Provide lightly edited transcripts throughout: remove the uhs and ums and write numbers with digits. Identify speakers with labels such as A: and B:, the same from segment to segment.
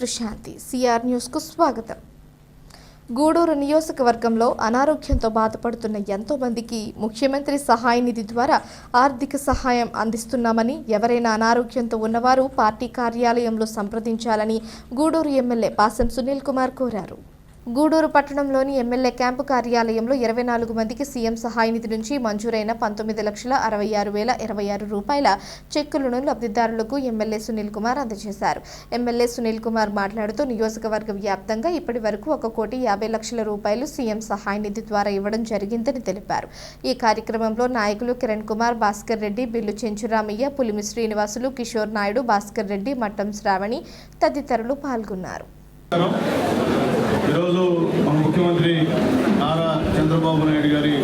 A: Prashanti. CR న్యూస్కు స్వాగతం. గూడూరు నియోజకవర్గంలో అనారోగ్యంతో బాధపడుతున్న ఎంతో మందికి ముఖ్యమంత్రి సహాయ నిధి ద్వారా ఆర్థిక సహాయం అందిస్తున్నామని, ఎవరైనా అనారోగ్యంతో ఉన్నవారు పార్టీ కార్యాలయంలో సంప్రదించాలని గూడూరు ఎమ్మెల్యే పాసం సునీల్ కుమార్ కోరారు. గూడూరు పట్టణంలోని ఎమ్మెల్యే క్యాంపు కార్యాలయంలో 24 మందికి సీఎం సహాయ నిధి నుంచి మంజూరైన 19,66,026 రూపాయల చెక్కులను లబ్ధిదారులకు ఎమ్మెల్యే సునీల్ కుమార్ అందజేశారు. ఎమ్మెల్యే సునీల్ కుమార్ మాట్లాడుతూ నియోజకవర్గ వ్యాప్తంగా ఇప్పటి వరకు 1,50,00,000 రూపాయలు సీఎం సహాయ నిధి ద్వారా ఇవ్వడం జరిగిందని తెలిపారు. ఈ కార్యక్రమంలో నాయకులు కిరణ్ కుమార్, భాస్కర్ రెడ్డి, బిల్లు చెంచురామయ్య, పులిమి శ్రీనివాసులు, కిషోర్ నాయుడు, భాస్కర్ రెడ్డి, మట్టం శ్రావణి తదితరులు పాల్గొన్నారు.
B: ఈరోజు మన ముఖ్యమంత్రి నారా చంద్రబాబు నాయుడు గారి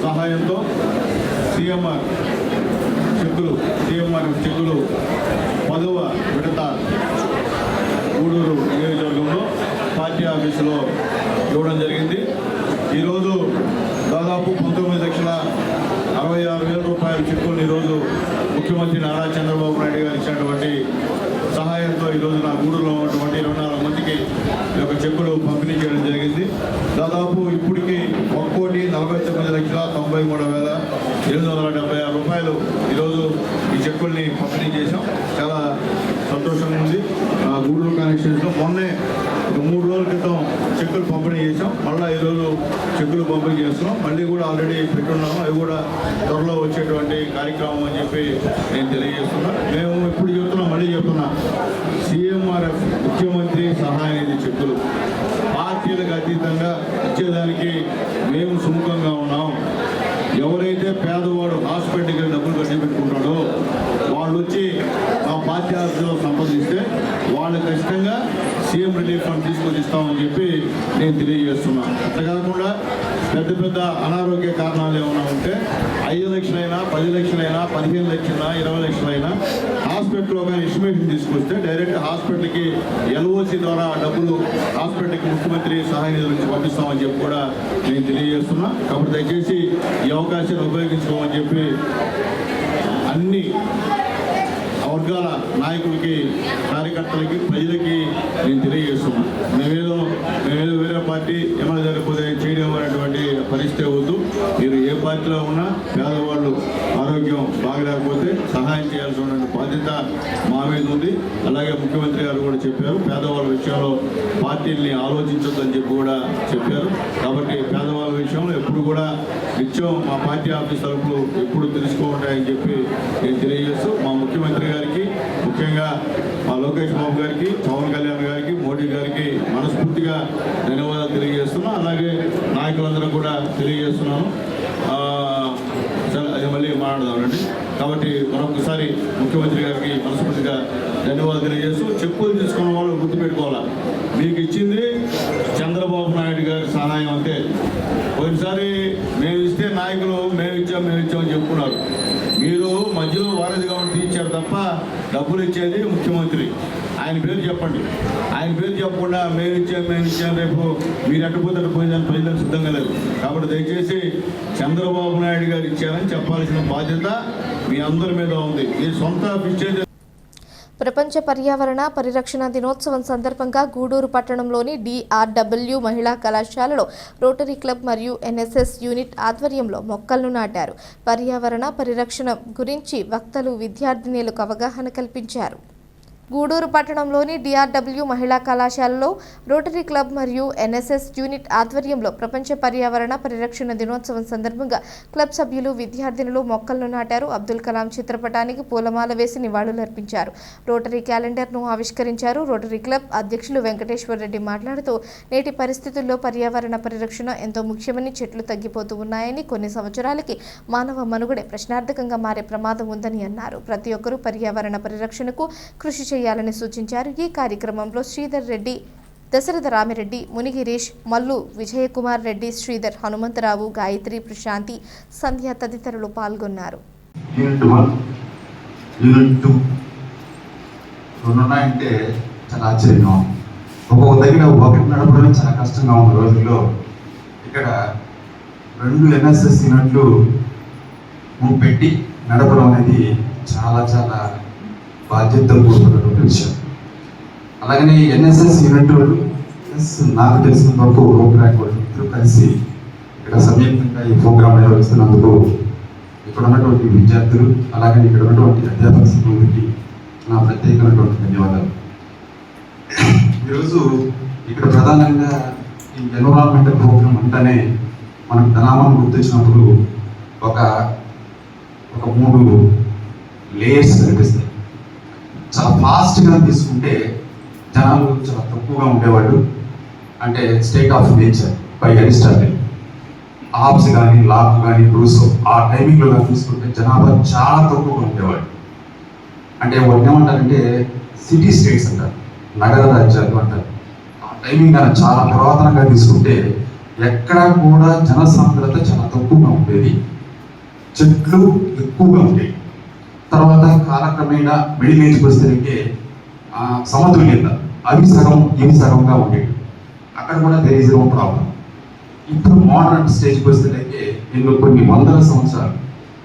B: సహాయంతో సీఎంఆర్ చెక్కులు 10వ విడత గూడూరు నియోజకవర్గంలో పార్టీ ఆఫీసులో ఇవ్వడం జరిగింది. ఈరోజు దాదాపు 19,66,000 రూపాయల చెక్కులు ఈరోజు ముఖ్యమంత్రి నారా చంద్రబాబు నాయుడు గారు ఇచ్చినటువంటి సహాయంతో ఈరోజు నా గూడూరులో ఉన్నటువంటి 24 మందికి ఈ యొక్క చెక్కులు పంపిణీ చేయడం జరిగింది. దాదాపు ఇప్పటికీ 1,49,93,776 రూపాయలు ఈరోజు ఈ చెక్కుల్ని పంపిణీ చేశాం. చాలా సంతోషంగా ఉంది. గూడూరు కాన్స్టిట్యూన్సీలో మొన్నే 3 రోజుల క్రితం చెక్కులు పంపిణీ చేసాం. మళ్ళీ ఈరోజు చెక్కులు పంపిణీ చేస్తున్నాం. మళ్ళీ కూడా ఆల్రెడీ పెట్టున్నాము. అవి కూడా త్వరలో వచ్చేటువంటి కార్యక్రమం అని చెప్పి నేను తెలియజేస్తున్నాను. మేము ఇప్పుడు చెప్తున్నాం, మళ్ళీ చెప్తున్నా, సీఎంఆర్ఎఫ్ ముఖ్యమంత్రి సహాయ నిధి చెక్కులు పార్టీలకు అతీతంగా ఇచ్చేదానికి మేము సుముఖంగా ఉన్నాం. ఎవరైతే పేదవాడు హాస్పిటల్కి డబ్బులు కట్టి పెట్టుకుంటాడో వాళ్ళు వచ్చి మా పార్టీ ఆఫీసులో సంప్రదిస్తే వాళ్ళు ఖచ్చితంగా సీఎం రిలీఫ్ ఫండ్ తీసుకొని ఇస్తామని చెప్పి నేను తెలియజేస్తున్నాను. అట్లా కాకుండా పెద్ద అనారోగ్య కారణాలు ఏమైనా ఉంటే 5 లక్షలైనా, 10 లక్షలైనా, 15 లక్షలైనా, 20 లక్షలైనా హాస్పిటల్లో కానీ ఇన్స్టిమేషన్ తీసుకొస్తే డైరెక్ట్ హాస్పిటల్కి ఎల్ఓసి ద్వారా డబ్బులు హాస్పిటల్కి ముఖ్యమంత్రి సహాయ నిధుల నుంచి పంపిస్తామని చెప్పి కూడా నేను తెలియజేస్తున్నా. కాబట్టి దయచేసి ఈ అవకాశాన్ని ఉపయోగించుకోమని చెప్పి అన్ని వర్గాల నాయకులకి, కార్యకర్తలకి, ప్రజలకి నేను తెలియజేస్తున్నాను. మేమేదో వేరే పార్టీ ఏమైనా జరిగిపోతే చేయడం అనేటువంటి పరిస్థితి వద్దు. మీరు ఏ పార్టీలో ఉన్నా పేదవాళ్ళు ఆరోగ్యం బాగలేకపోతే సహాయం చేయాల్సిన బాధ్యత మా మీద ఉంది. అలాగే ముఖ్యమంత్రి గారు కూడా చెప్పారు, పేదవాళ్ళ విషయంలో పార్టీల్ని ఆలోచించొద్దని చెప్పి కూడా చెప్పారు. కాబట్టి పేదవాళ్ళ విషయంలో ఎప్పుడు కూడా నిత్యం మా పార్టీ ఆఫీస్ తరపులు ఎప్పుడు తెలుసుకోఉంటాయని చెప్పి నేను తెలియజేస్తూ మా ముఖ్యమంత్రి గారికి, ముఖ్యంగా మా లోకేష్ బాబు గారికి, పవన్ కళ్యాణ్ గారికి, మోడీ గారికి మనస్ఫూర్తిగా ధన్యవాదాలు తెలియజేస్తున్నాను. అలాగే నాయకులందరూ కూడా తెలియజేస్తున్నాను. అది మళ్ళీ మాట్లాడదామండి. కాబట్టి మరొకసారి ముఖ్యమంత్రి గారికి మనస్ఫూర్తిగా ధన్యవాదాలు తెలియజేస్తూ, చెప్పులు తీసుకున్న వాళ్ళు గుర్తుపెట్టుకోవాలా, మీకు ఇచ్చింది చంద్రబాబు నాయుడు గారి సహాయం అంతే. పోయినసారి మేము ఇస్తే నాయకులు మేము ఇచ్చామని చెప్పుకున్నారు. మీరు మధ్యలో వారధిగా ఉండి తీర్చారు తప్ప డబ్బులు ఇచ్చేది ముఖ్యమంత్రి. ఆయన పేరు చెప్పండి. ఆయన పేరు చెప్పకుండా మేము ఇచ్చాం రేపు మీరు అడ్డుపోతే పోయిందని ప్రజలకు సిద్ధంగా లేదు. కాబట్టి దయచేసి చంద్రబాబు నాయుడు గారు ఇచ్చారని చెప్పాల్సిన బాధ్యత మీ అందరి మీద ఉంది. మీ సొంత ఇచ్చేది.
A: ప్రపంచ పర్యావరణ పరిరక్షణ దినోత్సవం సందర్భంగా గూడూరు పట్టణంలోని DRW మహిళా కళాశాలలో రోటరీ క్లబ్ మరియు NSS యూనిట్ ఆధ్వర్యంలో మొక్కలను నాటారు. పర్యావరణ పరిరక్షణ గురించి వక్తలు విద్యార్థినులకు అవగాహన కల్పించారు. గూడూరు పట్టణంలోని DRW మహిళా కళాశాలలో రోటరీ క్లబ్ మరియు NSS యూనిట్ ఆధ్వర్యంలో ప్రపంచ పర్యావరణ పరిరక్షణ దినోత్సవం సందర్భంగా క్లబ్ సభ్యులు, విద్యార్థినులు మొక్కలను నాటారు. అబ్దుల్ కలాం చిత్రపటానికి పూలమాల వేసి నివాళులర్పించారు. రోటరీ క్యాలెండర్ను ఆవిష్కరించారు. రోటరీ క్లబ్ అధ్యక్షులు వెంకటేశ్వర రెడ్డి మాట్లాడుతూ, నేటి పరిస్థితుల్లో పర్యావరణ పరిరక్షణ ఎంతో ముఖ్యమని, చెట్లు తగ్గిపోతూ ఉన్నాయని, కొన్ని సంవత్సరాలకి మానవ మనుగడే ప్రశ్నార్థకంగా మారే ప్రమాదం ఉందని అన్నారు. ప్రతి ఒక్కరూ పర్యావరణ పరిరక్షణకు కృషి చేయాలని సూచించారు. ఈ కార్యక్రమంలో శ్రీధర్ రెడ్డి, దశరథ రామిరెడ్డి, మునిగిరీష్, మల్లు విజయకుమార్ రెడ్డి, శ్రీధర్, హనుమంతరావు, గాయత్రి, ప్రశాంతి, సంధ్య తదితరులు పాల్గొన్నారు.
C: చాలా ఆశ్చర్యంగా ఒక్కొక్క దగ్గర ఒకటి నడపడం చాలా కష్టంగా ఉన్న రోజుల్లో ఇక్కడ 2 NSS యూనిట్లు పెట్టి నడపడం అనేది చాలా బాధ్యతతో కూడుకున్నటువంటి విషయం. అలాగనే ఎన్ఎస్ఎస్ యూనిట్ వాళ్ళు ప్లస్ నాకు తెలిసినంత వరకు రోటరాక్ట్ వాళ్ళు ఇద్దరు కలిసి ఇక్కడ సంయుక్తంగా ఈ ప్రోగ్రాం నిర్వహిస్తున్నందుకు ఇక్కడ ఉన్నటువంటి విద్యార్థులు అలాగే ఇక్కడ ఉన్నటువంటి అధ్యాపక సిబ్బందికి నా ప్రత్యేకమైనటువంటి ధన్యవాదాలు. ఈరోజు ఇక్కడ ప్రధానంగా ఈ ఎన్విరాన్మెంటల్ ప్రోగ్రామ్ అంటేనే మనకు ధనామాన్ని గుర్తొచ్చినప్పుడు ఒక 3 లేయర్స్ కనిపిస్తాయి. చాలా ఫాస్ట్గా తీసుకుంటే జనాలు చాలా తక్కువగా ఉండేవాళ్ళు. అంటే state of nature by Aristotle, Hobbes కానీ లాక్ కానీ రూసో ఆ టైమింగ్లో కానీ తీసుకుంటే జనాభా చాలా తక్కువగా ఉండేవాళ్ళు. అంటే వాటిని ఏమంటారంటే సిటీ స్టేట్స్ అంటారు, నగర రాజ్యాలు అంటారు. ఆ టైమింగ్ కానీ చాలా పురాతనంగా తీసుకుంటే ఎక్కడ కూడా జనసాంద్రత చాలా తక్కువగా ఉండేది, చెట్లు ఎక్కువగా ఉండేవి. తర్వాత కాలక్రమేణా మిడిల్ ఏజ్కి వస్తే సమతుల్యత అవి సగం ఇవి సగంగా ఉండేవి. అక్కడ కూడా దేర్ ఈజ్ నో ప్రాబ్లం. ఇప్పుడు మోడర్న్ స్టేజ్కి వస్తే కొన్ని వందల సంవత్సరాలు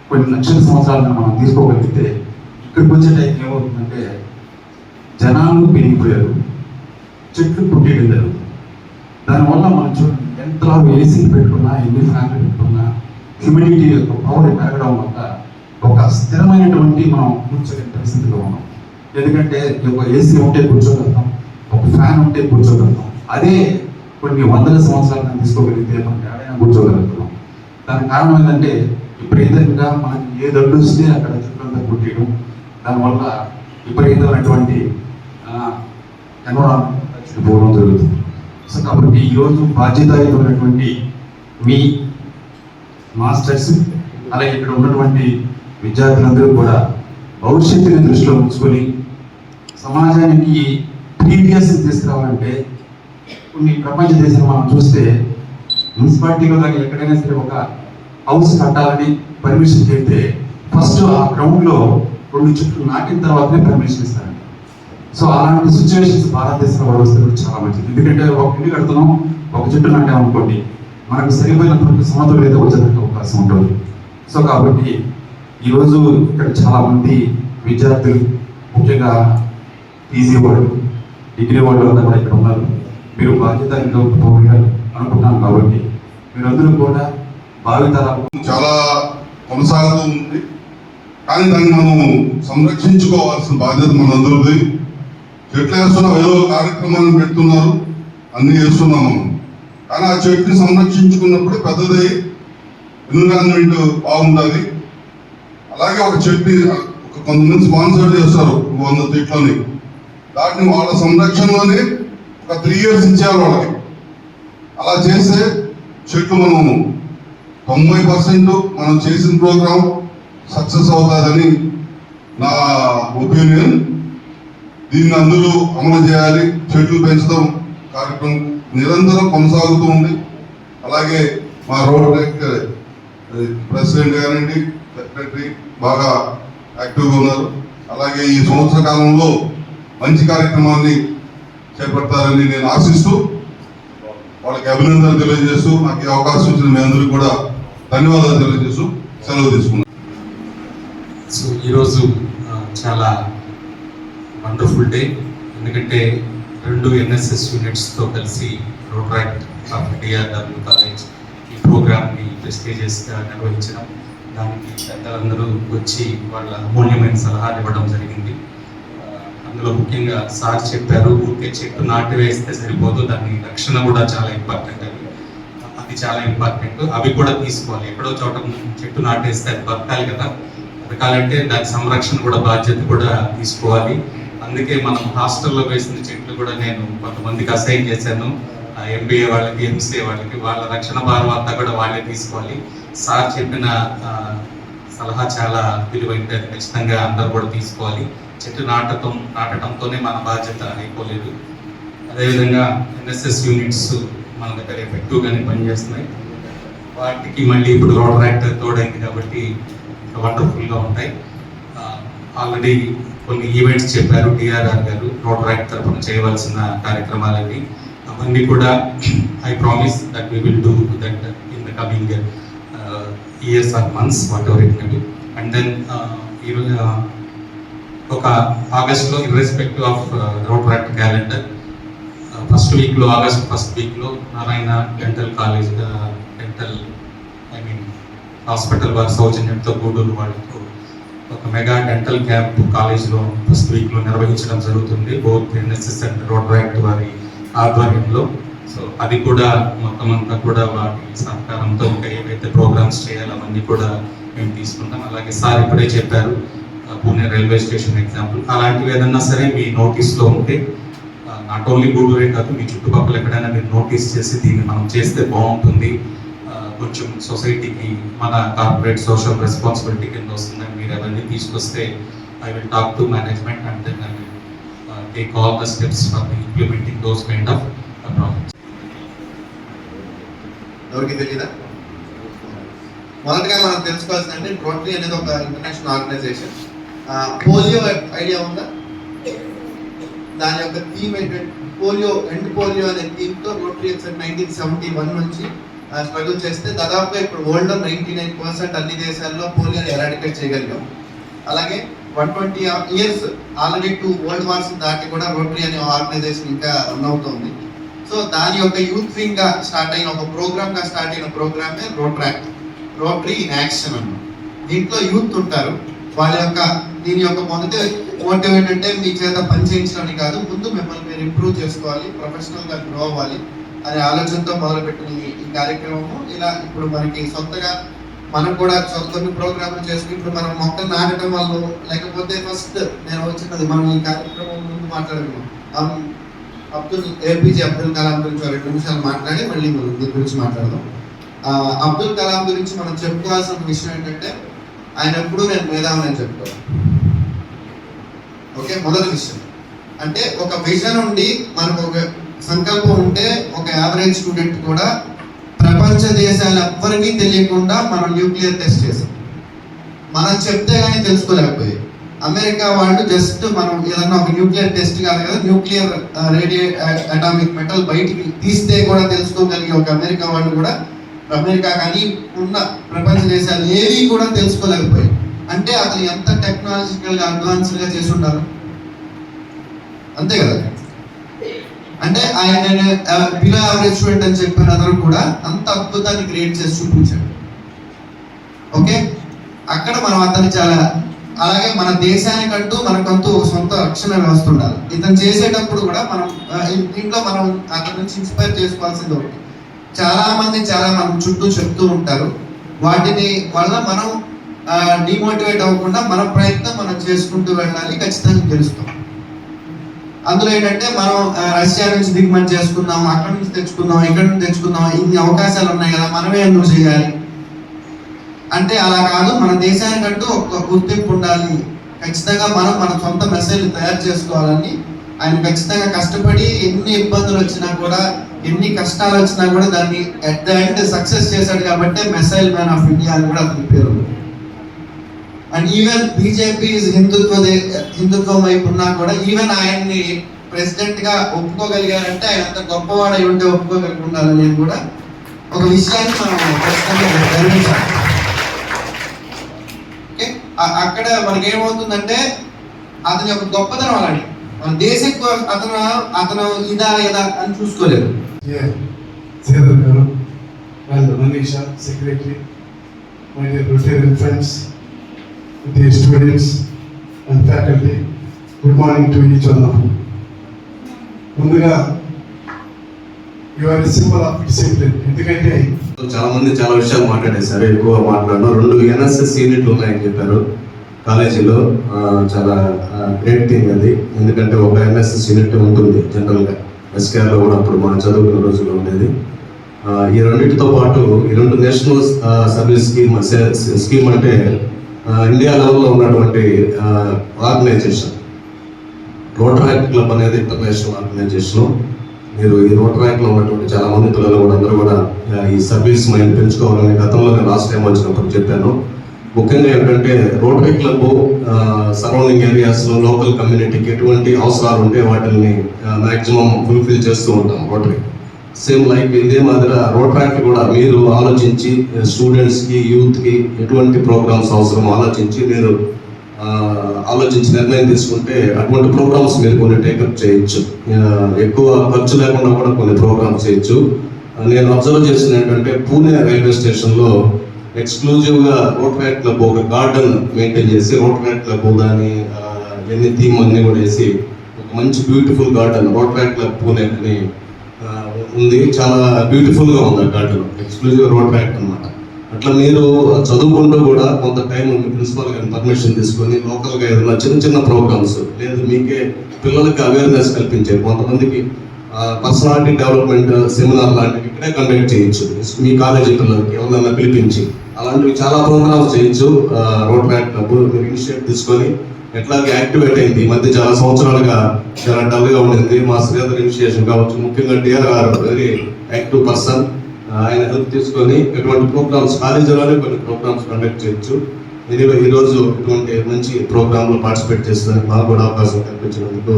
C: కొన్ని లక్షల సంవత్సరాలను మనం తీసుకోగలిగితే ఇక్కడికి వచ్చే టైం ఏమవుతుందంటే జనాలు పెరిగిపోయారు, చెట్లు పుట్టేయడం జరుగుతుంది. దానివల్ల మనం చూడండి ఎంతలా ఏసీ పెట్టుకున్నా ఎన్ని ఫ్యాన్లు పెట్టుకున్నా హ్యూమిడిటీ యొక్క పవర్ పెరగడం వల్ల ఒక స్థిరమైనటువంటి మనం కూర్చోలేని పరిస్థితిలో ఉన్నాం. ఎందుకంటే ఒక ఏసీ ఉంటే కూర్చోగలుగుతాం, ఒక ఫ్యాన్ ఉంటే కూర్చోగలుగుతాం. అదే కొన్ని వందల సంవత్సరాలను తీసుకోగలిగితే మనం ఎక్కడైనా కూర్చోగలుగుతున్నాం. దానికి కారణం ఏంటంటే విపరీతంగా మనకి ఏ దడ్డు వస్తే అక్కడ చుట్టంతా పుట్టేయడం, దానివల్ల విపరీతమైనటువంటి ఎన్విరాన్మెంట్ పోవడం జరుగుతుంది. సో కాబట్టి ఈరోజు బాధ్యతాయుతమైనటువంటి మీ మాస్టర్స్ అలాగే ఇక్కడ ఉన్నటువంటి విద్యార్థులందరూ కూడా భవిష్యత్తుని దృష్టిలో ఉంచుకొని సమాజానికి ప్రీవియస్ తీసుకురావాలంటే కొన్ని ప్రపంచ దేశాలు మనం చూస్తే మున్సిపాలిటీలో కానీ ఎక్కడైనా సరే ఒక హౌస్ కట్టాలని పర్మిషన్ చేస్తే ఫస్ట్ ఆ గ్రౌండ్లో 2 చెట్లు నాటిన తర్వాతనే పర్మిషన్ ఇస్తారండి. సో అలాంటి సిచ్యువేషన్స్ భారతదేశంలో కూడా వస్తే చాలా మంచిది. ఎందుకంటే ఒక ఇల్లు కడుతున్నాం, ఒక చెట్టు నాటామనుకోండి మనకు సరిపోయినంత సమతుల్యత వచ్చేందుకు అవకాశం ఉంటుంది. సో కాబట్టి ఈరోజు ఇక్కడ చాలా మంది విద్యార్థులు ముఖ్యంగా పీజీ వాళ్ళు డిగ్రీ వాళ్ళు అంతా కూడా ఇక్కడ ఉన్నారు. మీరు బాధ్యత అనుకుంటున్నాను కాబట్టి మీరందరూ కూడా భావితరాలు
D: చాలా కొనసాగుతూ ఉంది. కానీ దాన్ని మనం సంరక్షించుకోవాల్సిన బాధ్యత మనందరిది. చెట్లు వేస్తున్నాం, ఏదో కార్యక్రమాలను పెడుతున్నారు, అన్నీ వేస్తున్నాం మనం. కానీ ఆ చెట్టుని సంరక్షించుకున్నప్పుడు పెద్దది ఎన్విరాన్మెంట్ బాగుంటుంది. అలాగే ఒక చెట్టుని కొంతమంది స్పాన్సర్ చేస్తారు 100 చెట్లని, దాటిని వాళ్ళ సంరక్షణలోనే ఒక 3 years ఇచ్చేయాలి వాళ్ళకి. అలా చేస్తే చెట్లు మనం 90% మనం చేసిన ప్రోగ్రాం సక్సెస్ అవుతుందని నా ఒపీనియన్. దీన్ని అందరూ అమలు చేయాలి. చెట్లు పెంచడం కార్యక్రమం నిరంతరం కొనసాగుతూ ఉంది. అలాగే మా రోటరీ ప్రెసిడెంట్ గారండి, సెక్రటరీ బాగా యాక్టివ్గా ఉన్నారు. అలాగే ఈ సంవత్సర కాలంలో మంచి కార్యక్రమాన్ని చేపడతారని నేను ఆశిస్తూ వాళ్ళకి అభినందనలు తెలియజేస్తూ నాకు ఈ అవకాశం ఇచ్చిన మీ అందరికీ కూడా ధన్యవాదాలు తెలియజేస్తూ సెలవు తీసుకున్నాను.
E: సో ఈరోజు చాలా వండర్ఫుల్ డే. ఎందుకంటే 2 NSS యూనిట్స్తో కలిసి రోటరాక్ట్ ఆఫ్ DRW కాలేజ్ ఈ ప్రోగ్రామ్ని ప్రెస్టీజియస్గా నిర్వహించడం, దానికి పెద్దలందరూ వచ్చి వాళ్ళ అమూల్యమైన సలహాలు ఇవ్వడం జరిగింది. అందులో ముఖ్యంగా సార్ చెప్పారు, ఊరికే చెట్టు నాటి వేస్తే సరిపోదు, దాని రక్షణ కూడా చాలా ఇంపార్టెంట్ అని. అది చాలా ఇంపార్టెంట్. అవి కూడా తీసుకోవాలి. ఎక్కడో చోట చెట్టు నాటేస్తే అది బతకాలి కదా, బతకాలంటే దాని సంరక్షణ కూడా బాధ్యత కూడా తీసుకోవాలి. అందుకే మనం హాస్టల్లో వేసిన చెట్లు కూడా నేను కొంతమందికి అసైన్ చేశాను. MBA వాళ్ళకి, MCA వాళ్ళకి, వాళ్ళ రక్షణ భారం అంతా కూడా వాళ్ళే తీసుకోవాలి. సార్ చెప్పిన సలహా చాలా విలువైంది, అది ఖచ్చితంగా అందరూ కూడా తీసుకోవాలి. చెట్టు నాటడంతోనే మన బాధ్యత అయిపోలేదు. అదేవిధంగా NSS యూనిట్స్ మన దగ్గర ఎఫెక్టివ్గానే పనిచేస్తున్నాయి. వాటికి మళ్ళీ ఇప్పుడు రోటరాక్ట్ తోడైంది కాబట్టి వండర్ఫుల్గా ఉంటాయి. ఆల్రెడీ కొన్ని ఈవెంట్స్ చెప్పారు DRR గారు, రోటరాక్ట్ తరఫున చేయవలసిన కార్యక్రమాలన్నీ. అవన్నీ కూడా I promise that we will do that in the coming years or months, whatever it may be. And then ఒక ఆగస్ట్లో irrespective of Rotaract calendar first వీక్లో, ఆగస్ట్ ఫస్ట్ వీక్లో Narayana dental college dental hospital వారి సౌజన్యంతో గూడూరు వాళ్ళతో ఒక మెగా డెంటల్ క్యాంప్ కాలేజ్లో ఫస్ట్ వీక్లో నిర్వహించడం జరుగుతుంది. బోత్ ఎన్ఎస్ఎస్ అండ్ రోటరాక్ట్ వారి ఆధ్వర్యంలో. సో అది కూడా మొత్తం అంతా కూడా వాటి సహకారంతో ఇంకా ఏవైతే ప్రోగ్రామ్స్ చేయాలో అవన్నీ కూడా మేము తీసుకుంటాం. అలాగే సార్ ఇప్పుడే చెప్పారు పూణే రైల్వే స్టేషన్ ఎగ్జాంపుల్, అలాంటివి ఏదన్నా సరే మీ నోటీస్లో ఉంటే నాట్ ఓన్లీ గూడూరే కాదు, మీ చుట్టుపక్కల ఎక్కడైనా మీరు నోటీస్ చేసి దీన్ని మనం చేస్తే బాగుంటుంది, కొంచెం సొసైటీకి మన కార్పొరేట్ సోషల్ రెస్పాన్సిబిలిటీ కింద వస్తుందని మీరు అవన్నీ తీసుకొస్తే I will talk to management and then I will take all the steps for implementing those kind of projects.
F: ఎవరికి తెలీదా? మొదటగా మనం తెలుసుకోవాల్సిందంటే రోటరీ అనేది ఒక ఇంటర్నేషనల్ ఆర్గనైజేషన్. పోలియో ఐడియా ఉందా? దాని యొక్క థీమ్ ఏంటంటే పోలియో, ఎండ్ పోలియో అనే థీమ్తో రోటరీ 1971 నుంచి స్ట్రగుల్ చేస్తే దాదాపుగా ఇప్పుడు వరల్డ్లో 99% అన్ని దేశాల్లో పోలియోని ఎరాడికేట్ చేయగలిగాం. అలాగే 120 years ఆల్రెడీ 2 World Wars దాటి కూడా రోటరీ అనే ఆర్గనైజేషన్ ఇంకా రన్ అవుతుంది. సో దాని యొక్క యూత్ వింగ్ గా స్టార్ట్ అయిన ఒక ప్రోగ్రామ్ గా స్టార్ట్ అయిన ప్రోగ్రామే రోటరాక్ట్, రోటరీ ఇన్ యాక్షన్ అన్నమాట. దీంట్లో యూత్ ఉంటారు. వాళ్ళ యొక్క దీని యొక్క మొదటి మోటివ్ ఏంటంటే మీ చేత పని చేయించడానికి కాదు, ముందు మిమ్మల్ని మీరు ఇంప్రూవ్ చేసుకోవాలి, ప్రొఫెషనల్ గా గ్రో అవ్వాలి అనే ఆలోచనతో మొదలుపెట్టిన ఈ కార్యక్రమము. ఇలా ఇప్పుడు మనకి సొంతగా మనం కూడా కొన్ని ప్రోగ్రాంలు చేసుకుని ఇప్పుడు మనం మొక్కలు నాటడం వల్ల, లేకపోతే ఫస్ట్ నేను వచ్చినది మనం ఈ కార్యక్రమం ముందు మాట్లాడుకున్నాం ఏపీజే అబ్దుల్ కలాం గురించి 2 నిమిషాలు మాట్లాడి మళ్ళీ మనం దీని గురించి మాట్లాడదాం. అబ్దుల్ కలాం గురించి మనం చెప్పుకోవాల్సిన విషయం ఏంటంటే ఆయన ఎప్పుడు నేను మేధావిని అని చెప్తాను. ఓకే, మొదటి విషయం అంటే ఒక విజన్ ఉండి మనకు ఒక సంకల్పం ఉంటే ఒక యావరేజ్ స్టూడెంట్ కూడా ప్రపంచ దేశాలు ఎవ్వరికీ తెలియకుండా మనం న్యూక్లియర్ టెస్ట్ చేసాం. మనం చెప్తే కానీ తెలుసుకోలేకపోయి అమెరికా వాళ్ళు జస్ట్ మనం ఏదన్నా ఒక న్యూక్లియర్ టెస్ట్ కాదు కదా, న్యూక్లియర్ రేడియో అటామిక్ మెటల్ బయటికి తీస్తే కూడా తెలుసుకోగలిగే ఒక అమెరికా వాళ్ళు కూడా, అమెరికా కానీ ఉన్న ప్రపంచ దేశాలు ఏవి కూడా తెలుసుకోలేకపోయాయి. అంటే అతను ఎంత టెక్నాలజికల్గా అడ్వాన్స్డ్గా చేసి ఉంటారు, అంతే కదా. అంటే ఆయన బిలో యావరేజ్ స్టూడెంట్ అని చెప్పిన అతను కూడా అంత అద్భుతాన్ని క్రియేట్ చేసి చూపించాడు. ఓకే, అక్కడ మనం అతన్ని చాలా, అలాగే మన దేశానికంటూ మనకంటూ ఒక సొంత రక్షణ వ్యవస్థ ఉండాలి. ఇతను చేసేటప్పుడు కూడా మనం ఇంట్లో మనం అతని నుంచి ఇన్స్పైర్ చేసుకోవాల్సింది ఒకటి, చాలా మంది మన చుట్టూ చెప్తూ ఉంటారు, వాటిని వల్ల మనం డిమోటివేట్ అవ్వకుండా మన ప్రయత్నం మనం చేసుకుంటూ వెళ్ళాలి, ఖచ్చితంగా గెలుస్తాం. అందులో ఏంటంటే మనం రష్యా నుంచి దిగుమతి చేసుకుందాం, అక్కడి నుంచి తెచ్చుకుందాం, ఇక్కడ నుంచి తెచ్చుకుందాం, ఇన్ని అవకాశాలు ఉన్నాయి కదా, మనమే ఎందుకు చేయాలి అంటే అలా కాదు. మన దేశానికంటూ ఒక గుర్తింపు ఉండాలి, ఖచ్చితంగా మనం మన సొంత మెసేజ్ తయారు చేసుకోవాలని ఆయన ఖచ్చితంగా కష్టపడి ఎన్ని ఇబ్బందులు వచ్చినా కూడా, ఎన్ని కష్టాలు వచ్చినా కూడా దాన్ని అట్ ద ఎండ్ సక్సెస్ చేశాడు కాబట్టి మిసైల్ మ్యాన్ ఆఫ్ ఇండియా అని కూడా అతని పేరు. అండ్ ఈవెన్ బీజేపీ హిందుత్వం వైపు ఉన్నా కూడా ఈవెన్ ఆయన్ని ప్రెసిడెంట్ గా ఒప్పుకోగలిగారంటే ఆయన అంత గొప్పవాడై ఉంటే ఒప్పుకోగలిగి ఉండాలని కూడా ఒక విషయాన్ని మనం ఖచ్చితంగా గర్వించాలి. ఓకే, అక్కడ మనకి ఏమవుతుందంటే అతని యొక్క గొప్పతనం అలాంటి, మన దేశం అతను ఇదా అని చూసుకోలేదు.
G: Sridhar garu and Manisha, secretary, my dear Rotarian friends, dear students and faculty, good morning to each one of you. ముందుగా you are a symbol of discipline. ఎందుకంటే
C: చాలా మంది చాలా విషయాలు మాట్లాడేశారు, ఎక్కువ మాట్లాడినా 2 NSS యూనిట్లు ఉన్నాయని చెప్పారు కాలేజీలో. చాలా గ్రేట్ థింగ్ అది, ఎందుకంటే ఒక NSS యూనిట్ ఉంటుంది జనరల్గా, ఎస్కేఆర్లో కూడా అప్పుడు మనం చదువుకున్న రోజుల్లో ఉండేది. ఈ రెండింటితో పాటు ఈ 2 నేషనల్ సర్వీస్ స్కీమ్ అంటే ఇండియా లెవెల్లో ఉన్నటువంటి ఆర్గనైజేషన్ రోటరాక్ట్ క్లబ్ అనేది ఇంటర్నేషనల్ ఆర్గనైజేషన్. మీరు ఈ రోటరాక్ట్లో ఉన్నటువంటి చాలా మంది పిల్లలు కూడా అందరూ కూడా ఈ సర్వీస్ మైండ్ పెంచుకోవాలని గతంలో నేను లాస్ట్ టైం వచ్చినప్పుడు చెప్పాను. ముఖ్యంగా ఏంటంటే రోటరీ క్లబ్ సరౌండింగ్ ఏరియాస్లో లోకల్ కమ్యూనిటీకి ఎటువంటి అవసరాలు ఉంటే వాటిని మ్యాక్సిమం ఫుల్ఫిల్ చేస్తూ ఉంటాం రోటరీ. సేమ్ లైక్ ఇదే మాదిరి రోటరాక్ట్ కూడా మీరు ఆలోచించి స్టూడెంట్స్కి యూత్కి ఎటువంటి ప్రోగ్రామ్స్ అవసరం ఆలోచించి మీరు
H: ఆలోచించి నిర్ణయం తీసుకుంటే అటువంటి ప్రోగ్రామ్స్ మీరు కొన్ని టేకప్ చేయొచ్చు. ఎక్కువ ఖర్చు లేకుండా కూడా కొన్ని ప్రోగ్రామ్స్ చేయొచ్చు. నేను అబ్జర్వ్ చేసింది ఏంటంటే పూణే రైల్వే స్టేషన్లో ఎక్స్క్లూజివ్గా రోటరీ క్లబ్ ఒక గార్డెన్ మెయింటైన్ చేసి రోటరీ క్లబ్ దాని ఎన్ని థీమ్ అన్నీ కూడా వేసి ఒక మంచి beautiful garden rotary club Pune అని ఉంది. చాలా బ్యూటిఫుల్గా ఉంది ఆ గార్డెన్, ఎక్స్క్లూజివ్ రోటరీ అన్నమాట. అట్లా మీరు చదువుకుంటూ కూడా కొంత టైం ప్రిన్సిపల్ గారిని పర్మిషన్ తీసుకొని లోకల్గా ఏదైనా చిన్న చిన్న ప్రోగ్రామ్స్ లేదు మీకే పిల్లలకి అవేర్నెస్ కల్పించే కొంతమందికి పర్సనాలిటీ డెవలప్మెంట్ సెమినార్ లాంటివి ఇక్కడే కండక్ట్ చేయొచ్చు. మీ కాలేజీ పిల్లలకి ఎవరైనా పిలిపించి అలాంటివి చాలా ప్రోగ్రామ్స్ చేయొచ్చు. రోటరీ క్లబ్ మీరు ఇనిషియేట్ తీసుకొని ఎట్లాగే యాక్టివేట్ అయింది. ఈ మధ్య చాలా సంవత్సరాలుగా చాలా డల్గా ఉండింది. మా శ్రీధర్ ఇనిషియేషన్ కావచ్చు, ముఖ్యంగా డిఆర్ఆర్ వెరీ యాక్టివ్ పర్సన్. ఆయన హెల్ప్ తీసుకొని ఎటువంటి ప్రోగ్రామ్స్ కాలేజీలోనే కొన్ని ప్రోగ్రామ్స్ కండక్ట్ చేయొచ్చు. ఎనివే ఈరోజు ఇటువంటి మంచి ప్రోగ్రాంలో పార్టిసిపేట్ చేసేందుకు నాకు కూడా అవకాశం కల్పించినందుకు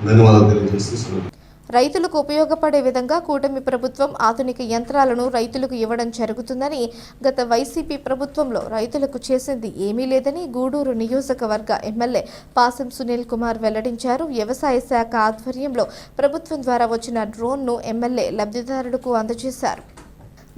H: ధన్యవాదాలు తెలియజేస్తున్నాను.
A: రైతులకు ఉపయోగపడే విధంగా కూటమి ప్రభుత్వం ఆధునిక యంత్రాలను రైతులకు ఇవ్వడం జరుగుతుందని, గత వైసీపీ ప్రభుత్వంలో రైతులకు చేసింది ఏమీ లేదని గూడూరు నియోజకవర్గ ఎమ్మెల్యే పాసం సునీల్ కుమార్ వెల్లడించారు. వ్యవసాయ శాఖ ఆధ్వర్యంలో ప్రభుత్వం ద్వారా వచ్చిన డ్రోన్ను ఎమ్మెల్యే లబ్ధిదారులకు అందజేశారు.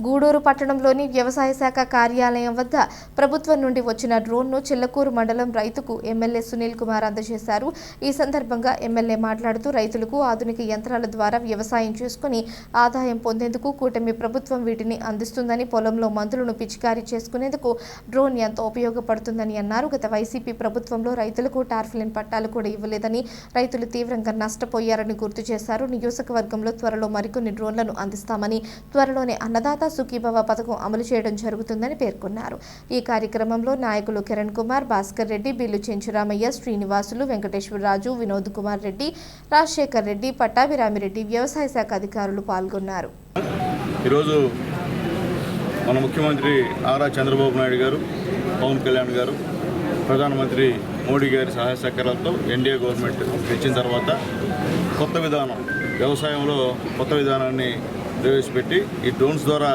A: గూడూరు పట్టణంలోని వ్యవసాయ శాఖ కార్యాలయం వద్ద ప్రభుత్వం నుండి వచ్చిన డ్రోన్ను చిల్లకూరు మండలం రైతుకు ఎమ్మెల్యే సునీల్ కుమార్ అందజేశారు. ఈ సందర్భంగా ఎమ్మెల్యే మాట్లాడుతూ రైతులకు ఆధునిక యంత్రాల ద్వారా వ్యవసాయం చేసుకుని ఆదాయం పొందేందుకు కూటమి ప్రభుత్వం వీటిని అందిస్తుందని, పొలంలో మందులను పిచికారీ చేసుకునేందుకు డ్రోన్ ఎంతో ఉపయోగపడుతుందని అన్నారు. గత వైసీపీ ప్రభుత్వంలో రైతులకు టార్ఫిలిన్ పట్టాలు కూడా ఇవ్వలేదని, రైతులు తీవ్రంగా నష్టపోయారని గుర్తు చేశారు. నియోజకవర్గంలో త్వరలో మరికొన్ని డ్రోన్లను అందిస్తామని, త్వరలోనే అన్నదాత సుఖీభవ పథకం అమలు చేయడం జరుగుతుందని పేర్కొన్నారు. ఈ కార్యక్రమంలో నాయకులు కిరణ్ కుమార్, భాస్కర్ రెడ్డి, బిల్లు చెంచురామయ్య, శ్రీనివాసులు, వెంకటేశ్వరరాజు, వినోద్ కుమార్ రెడ్డి, రాజశేఖర్ రెడ్డి, పట్టాభిరామిరెడ్డి, వ్యవసాయ శాఖ అధికారులు పాల్గొన్నారు.
B: ఈరోజు మన ముఖ్యమంత్రి నారా చంద్రబాబు నాయుడు గారు, పవన్ కళ్యాణ్ గారు, ప్రధానమంత్రి మోడీ గారి సహాయ సహకారాలతో ఎన్డీఏ గవర్నమెంట్ తెచ్చిన తర్వాత కొత్త విధానం, వ్యవసాయంలో కొత్త విధానాన్ని ప్రవేశపెట్టి ఈ డ్రోన్స్ ద్వారా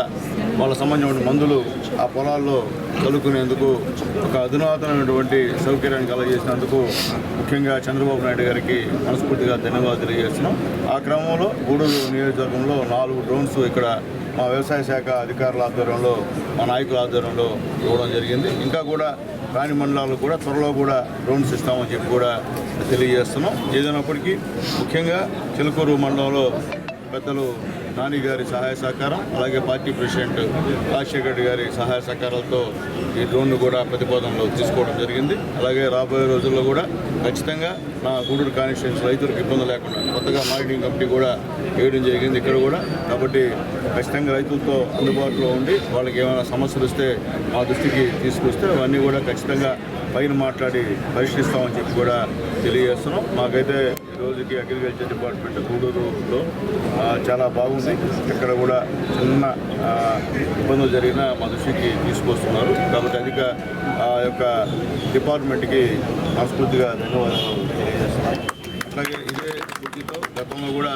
B: వాళ్ళ సంబంధించిన మందులు ఆ పొలాల్లో చల్లుకునేందుకు ఒక అధునాతనమైనటువంటి సౌకర్యాన్ని కలగజేసినందుకు ముఖ్యంగా చంద్రబాబు నాయుడు గారికి మనస్ఫూర్తిగా ధన్యవాదాలు తెలియజేస్తున్నాం. ఆ క్రమంలో గూడూరు నియోజకవర్గంలో 4 డ్రోన్స్ ఇక్కడ మా వ్యవసాయ శాఖ అధికారుల ఆధ్వర్యంలో, మా నాయకుల ఆధ్వర్యంలో ఇవ్వడం జరిగింది. ఇంకా కూడా రాని మండలాలు కూడా త్వరలో కూడా డ్రోన్స్ ఇస్తామని చెప్పి కూడా తెలియజేస్తున్నాం. ఏదైనప్పటికీ ముఖ్యంగా చిలకూరు మండలంలో పెద్దలు నాని గారి సహాయ సహకారం, అలాగే పార్టీ ప్రెసిడెంట్ రాజశేఖర్ రెడ్డి గారి సహాయ సహకారాలతో ఈ డ్రోన్ను కూడా ప్రతిపాదనలో తీసుకోవడం జరిగింది. అలాగే రాబోయే రోజుల్లో కూడా ఖచ్చితంగా నా గూడూరు కాన్స్టిట్యుయెన్సీ రైతులకు ఇబ్బంది లేకుండా కొత్తగా మార్కెటింగ్ కమిటీ కూడా వేయడం జరిగింది ఇక్కడ కూడా. కాబట్టి ఖచ్చితంగా రైతులతో అందుబాటులో ఉండి వాళ్ళకి ఏమైనా సమస్యలు వస్తే మా దృష్టికి తీసుకొస్తే అవన్నీ కూడా ఖచ్చితంగా పైన మాట్లాడి పరిష్కరిస్తామని చెప్పి కూడా తెలియజేస్తున్నాం. మాకైతే ఈ రోజుకి అగ్రికల్చర్ డిపార్ట్మెంట్ గూడూరులో చాలా బాగుంది. ఇక్కడ కూడా చిన్న ఇబ్బందులు జరిగినా మా దృష్టికి తీసుకొస్తున్నారు. కాబట్టి అధిక ఆ యొక్క డిపార్ట్మెంట్కి మనస్ఫూర్తిగా ధన్యవాదాలు తెలియజేస్తున్నాం. అట్లాగే ఇదే స్ఫూర్తితో గతంలో కూడా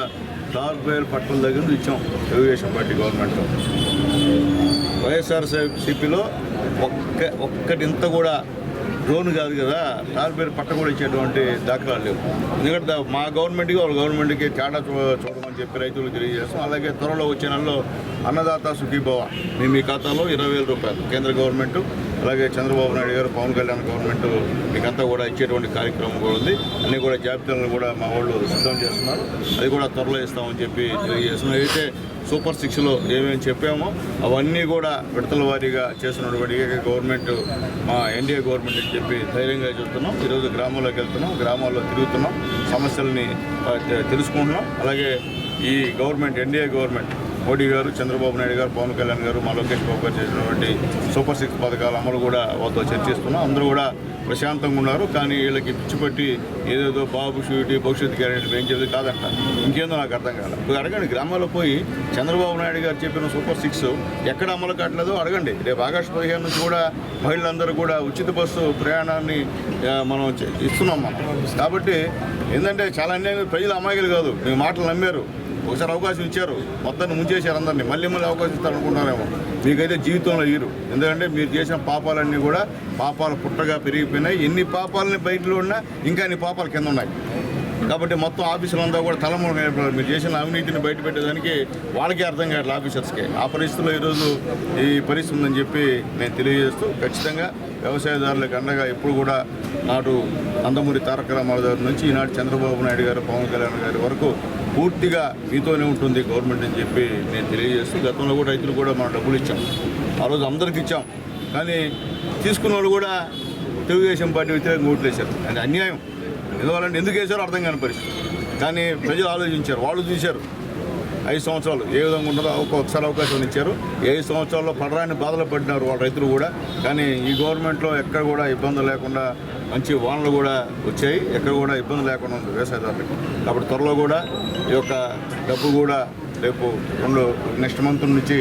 B: టార్ఫిలిన్ పట్టల దగ్గర ఇచ్చాం తెలుగుదేశం పార్టీ గవర్నమెంట్లో. వైఎస్ఆర్సీపీలో ఒక్కటి ఇంత కూడా డ్రోన్ కాదు కదా, టార్ఫిలిన్ పట్ట కూడా ఇచ్చేటువంటి దాఖలాలు లేవు. ఎందుకంటే మా గవర్నమెంట్కి వాళ్ళ గవర్నమెంట్కి తేడా చూడమని చెప్పి రైతులకు తెలియజేస్తాం. అలాగే త్వరలో వచ్చే నెలలో అన్నదాత సుఖీభవ మీ ఖాతాలో 20,000 రూపాయలు కేంద్ర గవర్నమెంట్, అలాగే చంద్రబాబు నాయుడు గారు, పవన్ కళ్యాణ్ గవర్నమెంట్ మీకంతా కూడా ఇచ్చేటువంటి కార్యక్రమం కూడా ఉంది. అన్నీ కూడా జాబితాలను కూడా మా వాళ్ళు సిద్ధం చేస్తున్నారు. అది కూడా త్వరలో ఇస్తామని చెప్పి తెలియజేస్తున్నాం. అయితే సూపర్ 6లో ఏమేమి చెప్పామో అవన్నీ కూడా విడతల వారీగా చేస్తున్నటువంటి గవర్నమెంట్ మా ఎన్డీఏ గవర్నమెంట్ అని చెప్పి ధైర్యంగా చెప్తున్నాం. ఈరోజు గ్రామాల్లోకి వెళ్తున్నాం, గ్రామాల్లో తిరుగుతున్నాం, సమస్యల్ని తెలుసుకుంటున్నాం. అలాగే ఈ గవర్నమెంట్ ఎన్డీఏ గవర్నమెంట్ మోడీ గారు, చంద్రబాబు నాయుడు గారు, పవన్ కళ్యాణ్ గారు, మా లోకేష్ బాబు గారు చేసినటువంటి సూపర్ 6 పథకాల అమలు కూడా వాళ్ళతో చర్చిస్తున్నాం. అందరూ కూడా ప్రశాంతంగా ఉన్నారు. కానీ వీళ్ళకి పిచ్చిపట్టి ఏదేదో బాబు షూరిటీ భవిష్యత్తు గ్యారెంటీ పెంచేది కాదంట. ఇంకేందో నాకు అర్థం కాదు. ఇప్పుడు అడగండి, గ్రామాల్లో పోయి చంద్రబాబు నాయుడు గారు చెప్పిన సూపర్ 6 ఎక్కడ అమలు కావట్లేదో అడగండి. రేపు ఆగస్టు 15 నుంచి కూడా మహిళలందరూ కూడా ఉచిత బస్సు ప్రయాణాన్ని మనం ఇస్తున్నాం మనం. కాబట్టి ఏంటంటే చాలా అన్యాయం, ప్రజలు అమాయకులు కాదు, మీ మాటలు నమ్మారు. ఒకసారి అవకాశం ఇచ్చారు, మొత్తాన్ని ముంచేశారు అందరినీ, మళ్ళీ అవకాశం ఇస్తారు అనుకుంటున్నారేమో. మీకైతే జీవితంలో ఇరు. ఎందుకంటే మీరు చేసిన పాపాలన్నీ కూడా పాపాలు పుట్టగా పెరిగిపోయినాయి. ఎన్ని పాపాలని బయటలో ఉన్నా ఇంకా అన్ని పాపాలు కింద ఉన్నాయి. కాబట్టి మొత్తం ఆఫీసులంతా కూడా తలమున మీరు చేసిన అవినీతిని బయట పెట్టేదానికి వాళ్ళకే అర్థం కావట్లేదు, ఆఫీసర్స్కే. ఆ పరిస్థితుల్లో ఈరోజు ఈ పరిస్థితి ఉందని చెప్పి నేను తెలియజేస్తూ, ఖచ్చితంగా వ్యవసాయదారులకు అండగా ఎప్పుడు కూడా నాటు నందమూరి తారక రామారావు గారి నుంచి ఈనాడు చంద్రబాబు నాయుడు గారు, పవన్ కళ్యాణ్ గారి వరకు పూర్తిగా మీతోనే ఉంటుంది గవర్నమెంట్ అని చెప్పి నేను తెలియజేస్తూ, గతంలో కూడా రైతులు కూడా మనం డబ్బులు ఇచ్చాం, ఆ రోజు అందరికి ఇచ్చాం. కానీ తీసుకున్న వాళ్ళు కూడా తెలుగుదేశం పార్టీ వ్యతిరేకంగా ఓట్లు వేశారు. అది అన్యాయం. ఎందువల్లంటే ఎందుకు వేశారో అర్థం కాని పరిస్థితి. కానీ ప్రజలు ఆలోచించారు, వాళ్ళు చూశారు 5 సంవత్సరాలు ఏ విధంగా ఉండదో ఒక్కొక్కసారి అవకాశం ఇచ్చారు. 5 సంవత్సరాల్లో పడరాని బాధలు పడినారు వాళ్ళ రైతులు కూడా. కానీ ఈ గవర్నమెంట్లో ఎక్కడ కూడా ఇబ్బందులు లేకుండా మంచి వానలు కూడా వచ్చాయి, ఎక్కడ కూడా ఇబ్బంది లేకుండా ఉంది వ్యవసాయదారులకు. కాబట్టి త్వరలో కూడా ఈ యొక్క డబ్బు కూడా రేపు నెక్స్ట్ మంత్ నుంచి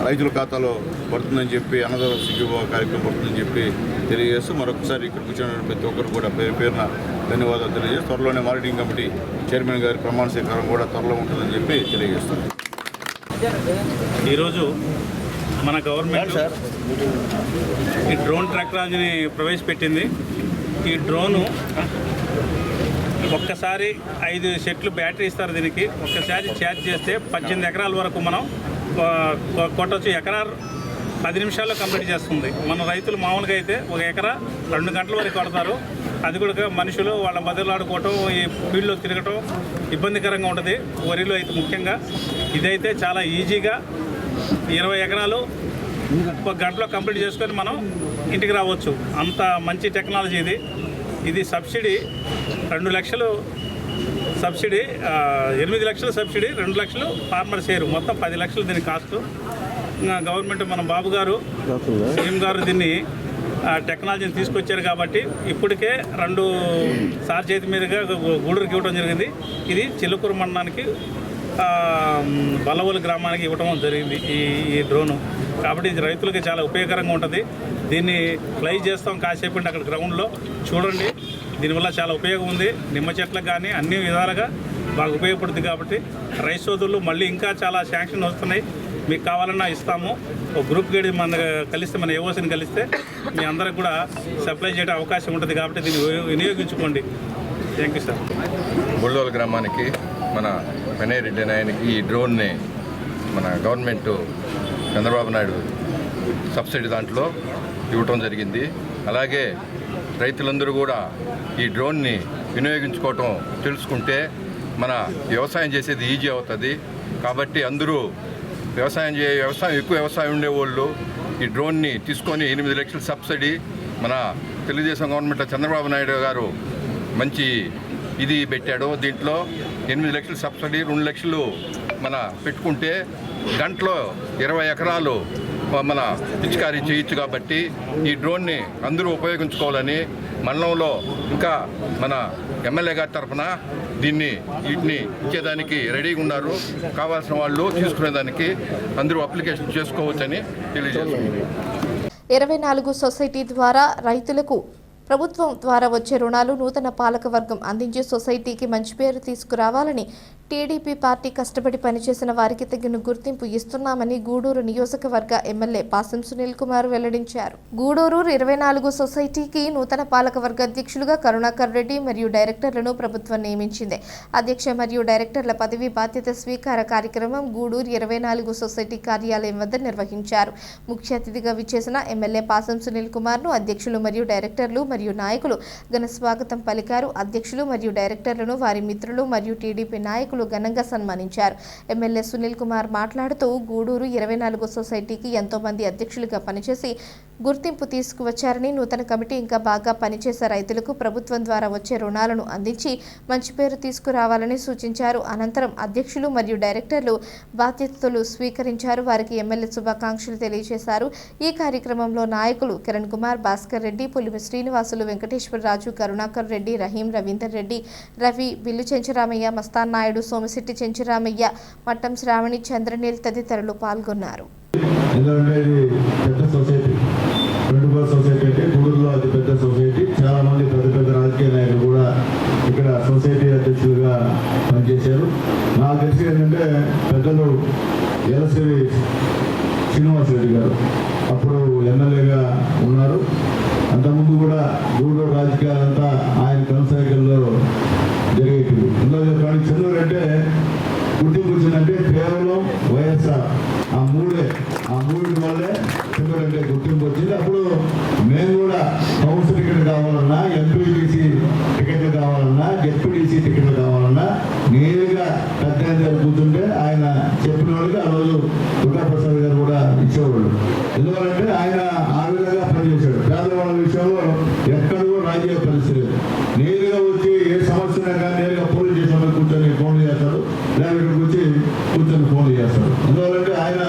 B: రైతుల ఖాతాలో పడుతుందని చెప్పి, అన్నదాత సుఖీభవ కార్యక్రమం పడుతుందని చెప్పి తెలియజేస్తూ, మరొకసారి ఇక్కడికి వచ్చిన ప్రతి ఒక్కరు కూడా పేరున ధన్యవాదాలు తెలియజేస్తూ, త్వరలోనే మార్కెటింగ్ కమిటీ చైర్మన్ గారి ప్రమాణ స్వీకారం కూడా త్వరలో ఉంటుందని చెప్పి తెలియజేస్తాను.
I: ఈరోజు మన గవర్నమెంట్ ఈ డ్రోన్ టెక్నాలజీని ప్రవేశపెట్టింది. ఈ డ్రోను ఒక్కసారి 5 సెట్లు బ్యాటరీ ఇస్తారు దీనికి. ఒక్కసారి ఛార్జ్ చేస్తే 18 ఎకరాల వరకు మనం కొట్టవచ్చు. ఎకరా 10 నిమిషాల్లో కంప్లీట్ చేస్తుంది. మన రైతులు మామూలుగా అయితే 1 ఎకరా 2 గంటల వరకు కొడతారు. అది కూడా మనుషులు వాళ్ళ బదులాడుకోవటం, ఈ ఫీల్డ్లో తిరగటం ఇబ్బందికరంగా ఉంటుంది. వరిలో అయితే ముఖ్యంగా. ఇదైతే చాలా ఈజీగా 20 ఎకరాలు 1 గంటలో కంప్లీట్ చేసుకొని మనం ఇంటికి రావచ్చు. అంత మంచి టెక్నాలజీ ఇది. ఇది సబ్సిడీ 2 లక్షలు సబ్సిడీ, 8 లక్షలు సబ్సిడీ, 2 లక్షలు ఫార్మర్ షేరు, మొత్తం 10 లక్షలు దీని కాస్ట్. గవర్నమెంట్ మన బాబు గారు సీఎం గారు దీన్ని టెక్నాలజీని తీసుకొచ్చారు కాబట్టి ఇప్పటికే 2 సార్ చేతి మీదుగా గూడూరుకి ఇవ్వడం జరిగింది. ఇది చిలుకూరు మండలానికి బల్లవోలు గ్రామానికి ఇవ్వడం జరిగింది ఈ డ్రోను. కాబట్టి ఇది రైతులకి చాలా ఉపయోగకరంగా ఉంటుంది. దీన్ని ఫ్లై చేస్తాం కాసేపు అక్కడ గ్రౌండ్లో చూడండి. దీనివల్ల చాలా ఉపయోగం ఉంది. నిమ్మ చెట్లకు కానీ అన్ని విధాలుగా బాగా ఉపయోగపడుతుంది. కాబట్టి రైతు సోదరులు మళ్ళీ ఇంకా చాలా శాంక్షన్ వస్తున్నాయి, మీకు కావాలన్నా ఇస్తాము. ఒక గ్రూప్ గైడ్ మన కలిస్తే, మన ఏఓసీని కలిస్తే మీ అందరికి కూడా సప్లై చేయడం అవకాశం ఉంటుంది. కాబట్టి దీన్ని వినియోగించుకోండి. Thank you sir.
J: బుల్లోల్ గ్రామానికి మన వినయ్ రెడ్డి నాయనికి ఈ డ్రోన్ని మన గవర్నమెంట్ చంద్రబాబు నాయుడు సబ్సిడీ దాంట్లో ఇవ్వటం జరిగింది. అలాగే రైతులందరూ కూడా ఈ డ్రోన్ని వినియోగించుకోవటం తెలుసుకుంటే మన వ్యవసాయం చేసేది ఈజీ అవుతుంది. కాబట్టి అందరూ ఎక్కువ వ్యవసాయం ఉండేవాళ్ళు ఈ డ్రోన్ని తీసుకొని 8 లక్షల సబ్సిడీ మన తెలుగుదేశం గవర్నమెంట్లో చంద్రబాబు నాయుడు గారు మంచి ఇది పెట్టాడు. దీంట్లో 8 లక్షల సబ్సిడీ, 2 లక్షలు మన పెట్టుకుంటే గంటలో 20 ఎకరాలు మన పిచికారీ చేయొచ్చు. కాబట్టి ఈ డ్రోన్ని అందరూ ఉపయోగించుకోవాలని మండలంలో ఇంకా మన ఎమ్మెల్యే గారి తరఫున వీటిని ఇచ్చేదానికి రెడీగా ఉన్నారు. కావాల్సిన వాళ్ళు తీసుకునేదానికి అందరూ అప్లికేషన్ చేసుకోవచ్చని తెలియజేస్తున్నారు.
A: 24 సొసైటీ ద్వారా రైతులకు ప్రభుత్వం ద్వారా వచ్చే రుణాలు నూతన పాలకవర్గం అందించే సొసైటీకి మంచి పేరు తీసుకురావాలని టీడీపీ పార్టీ కష్టపడి పనిచేసిన వారికి తగిన గుర్తింపు ఇస్తున్నామని గూడూరు నియోజకవర్గ ఎమ్మెల్యే పాసం సునీల్ కుమార్ వెల్లడించారు. గూడూరు 24 సొసైటీకి నూతన పాలకవర్గ అధ్యక్షులుగా కరుణాకర్ రెడ్డి మరియు డైరెక్టర్లను ప్రభుత్వం నియమించింది. అధ్యక్ష మరియు డైరెక్టర్ల పదవి బాధ్యత స్వీకార కార్యక్రమం గూడూరు 24 సొసైటీ కార్యాలయం వద్ద నిర్వహించారు. ముఖ్య అతిథిగా విచ్చేసిన ఎమ్మెల్యే పాసం సునీల్ కుమార్ ను అధ్యక్షులు మరియు డైరెక్టర్లు మరియు నాయకులు ఘన స్వాగతం పలికారు. అధ్యక్షులు మరియు డైరెక్టర్లను వారి మిత్రులు మరియు టీడీపీ నాయకులు ఘనంగా సన్మానించారు. ఎమ్మెల్యే సునీల్ కుమార్ మాట్లాడుతూ గూడూరు 24 సొసైటీకి ఎంతో మంది అధ్యక్షులుగా పనిచేసి గుర్తింపు తీసుకువచ్చారని, నూతన కమిటీ ఇంకా బాగా పనిచేసే రైతులకు ప్రభుత్వం ద్వారా వచ్చే రుణాలను అందించి మంచి పేరు తీసుకురావాలని సూచించారు. అనంతరం అధ్యక్షులు మరియు డైరెక్టర్లు బాధ్యతలు స్వీకరించారు. వారికి ఎమ్మెల్యే శుభాకాంక్షలు తెలియజేశారు. ఈ కార్యక్రమంలో నాయకులు కిరణ్ కుమార్, భాస్కర్ రెడ్డి, పులిమి శ్రీనివాసులు, వెంకటేశ్వరరాజు, కరుణాకర్ రెడ్డి, రహీం, రవీందర్ రెడ్డి, రవి, బిల్లు చెంచురామయ్య, మస్తాన్ నాయుడు, సోమిశెట్టి చెంచురామయ్య, మట్టం శ్రావణి, చంద్రనీల్ తదితరులు పాల్గొన్నారు.
B: ఎందుకంటే ఇది పెద్ద సొసైటీ, 24 సొసైటీ అంటే గూడూరులో అది పెద్ద సొసైటీ. చాలా మంది పెద్ద రాజకీయ నాయకులు కూడా ఇక్కడ సొసైటీ అధ్యక్షులుగా పనిచేశారు. నాకు తెలిసి ఎలసిరి శ్రీనివాసరెడ్డి గారు అప్పుడు ఎమ్మెల్యేగా ఉన్నారు. అంతకుముందు కూడా గూడూరు రాజకీయాలంతా ఆయన కొనసాగిల్లో జరిగేటివి. ఇందులో చెప్పాలి, చెన్నూరు అంటే గుర్తింపు వచ్చిందంటే కేవలం వైఎస్ఆర్ ఆ మూడు వల్లే చెన్నూరు అంటే గుర్తింపు వచ్చింది. అప్పుడు మేము కూడా కౌన్సిల్ టికెట్ కావాలన్నా, ఎంపీటీసీ టికెట్లు కావాలన్నా, జెడ్పీటీసీ టికెట్లు కావాలన్నా నేరుగా పెద్ద కూర్చుంటే ఆయన చెప్పిన వాళ్ళకి ఆ రోజు దుర్గాప్రసాద్ గారు కూడా ఇచ్చేవాళ్ళు. ఎందువల్లంటే ఆయన ఆ విధంగా పనిచేశాడు. పేదవాళ్ళ విషయంలో ఎక్కడో రాజకీయ పరిస్థితి లేదు. నేరుగా వచ్చి ఏ సమస్య ఉన్నా కానీ నేరుగా పోలీస్ స్టేషన్లో కూర్చొని ఫోన్లు చేస్తాడు, లేదా ఇక్కడికి వచ్చి కూర్చొని ఫోన్లు చేస్తాడు. ఎందువల్లంటే ఆయన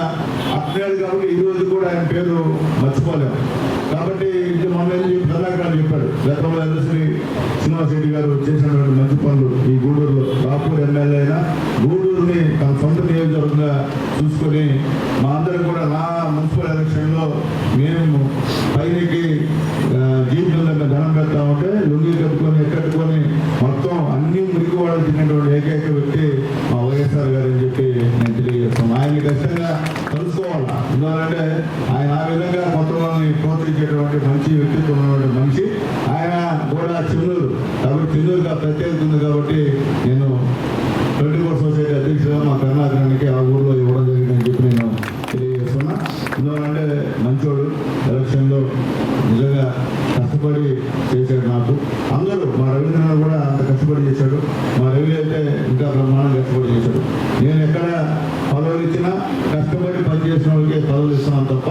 B: అట్లాడు కాబట్టి ఈ రోజు కూడా ఆయన పేరు మర్చిపోలేము. కాబట్టి ఇది మొన్న ప్రధాన చెప్పాడు, గతంలో ఎల్ఎస్వి శ్రీనివాసరెడ్డి గారు చేసినటువంటి మంచి పనులు ఈ గూడూరులో. రాపూర్ ఎమ్మెల్యే అయినా గూడూరుని తన సొంత నియోజకవర్గంగా చూసుకొని మా అందరం కూడా నా మున్సిపల్ ఎలక్షన్లో మేము పైనకి జీవితంలో ధనం పెడతా ఉంటే లుంగి కట్టుకొని మొత్తం అన్ని మురికి వాళ్ళు తిన్నటువంటి ఏకైక వ్యక్తి మా వైఎస్ఆర్ గారు అని చెప్పి నేను తెలియజేస్తాను. ఆయన్ని ఖచ్చితంగా కలుసుకోవాలి. ఎందుకంటే ఆయన ఆ విధంగా మొత్తం వాళ్ళని ప్రోత్సహించేటువంటి మంచి వ్యక్తిత్వం ఉన్నటువంటి మనిషి. ఆయన కూడా చెన్నూరు కాబట్టి చెన్నూరుగా ప్రత్యేకత ఉంది కాబట్టి నేను 24 సొసైటీ అధ్యక్షుడుగా మా కర్ణాటకానికి ఆ ఊళ్ళో ఇవ్వడం జరిగిందని చెప్పి నేను తెలియజేస్తున్నా. ఎందుకంటే మంచోడు, ఎలక్షన్లో నిజంగా కష్టపడి చేశాడు. నాకు అందరూ మా రవీంద్రనాథ్ కూడా అంత కష్టపడి చేశాడు. మా రవి అయితే ఇంకా బ్రహ్మాండంగా కష్టపడి చేశాడు. నేను ఎక్కడ పదవులు ఇచ్చినా కష్టపడి పనిచేసిన వాళ్ళకి పదవులు ఇస్తున్నాను తప్ప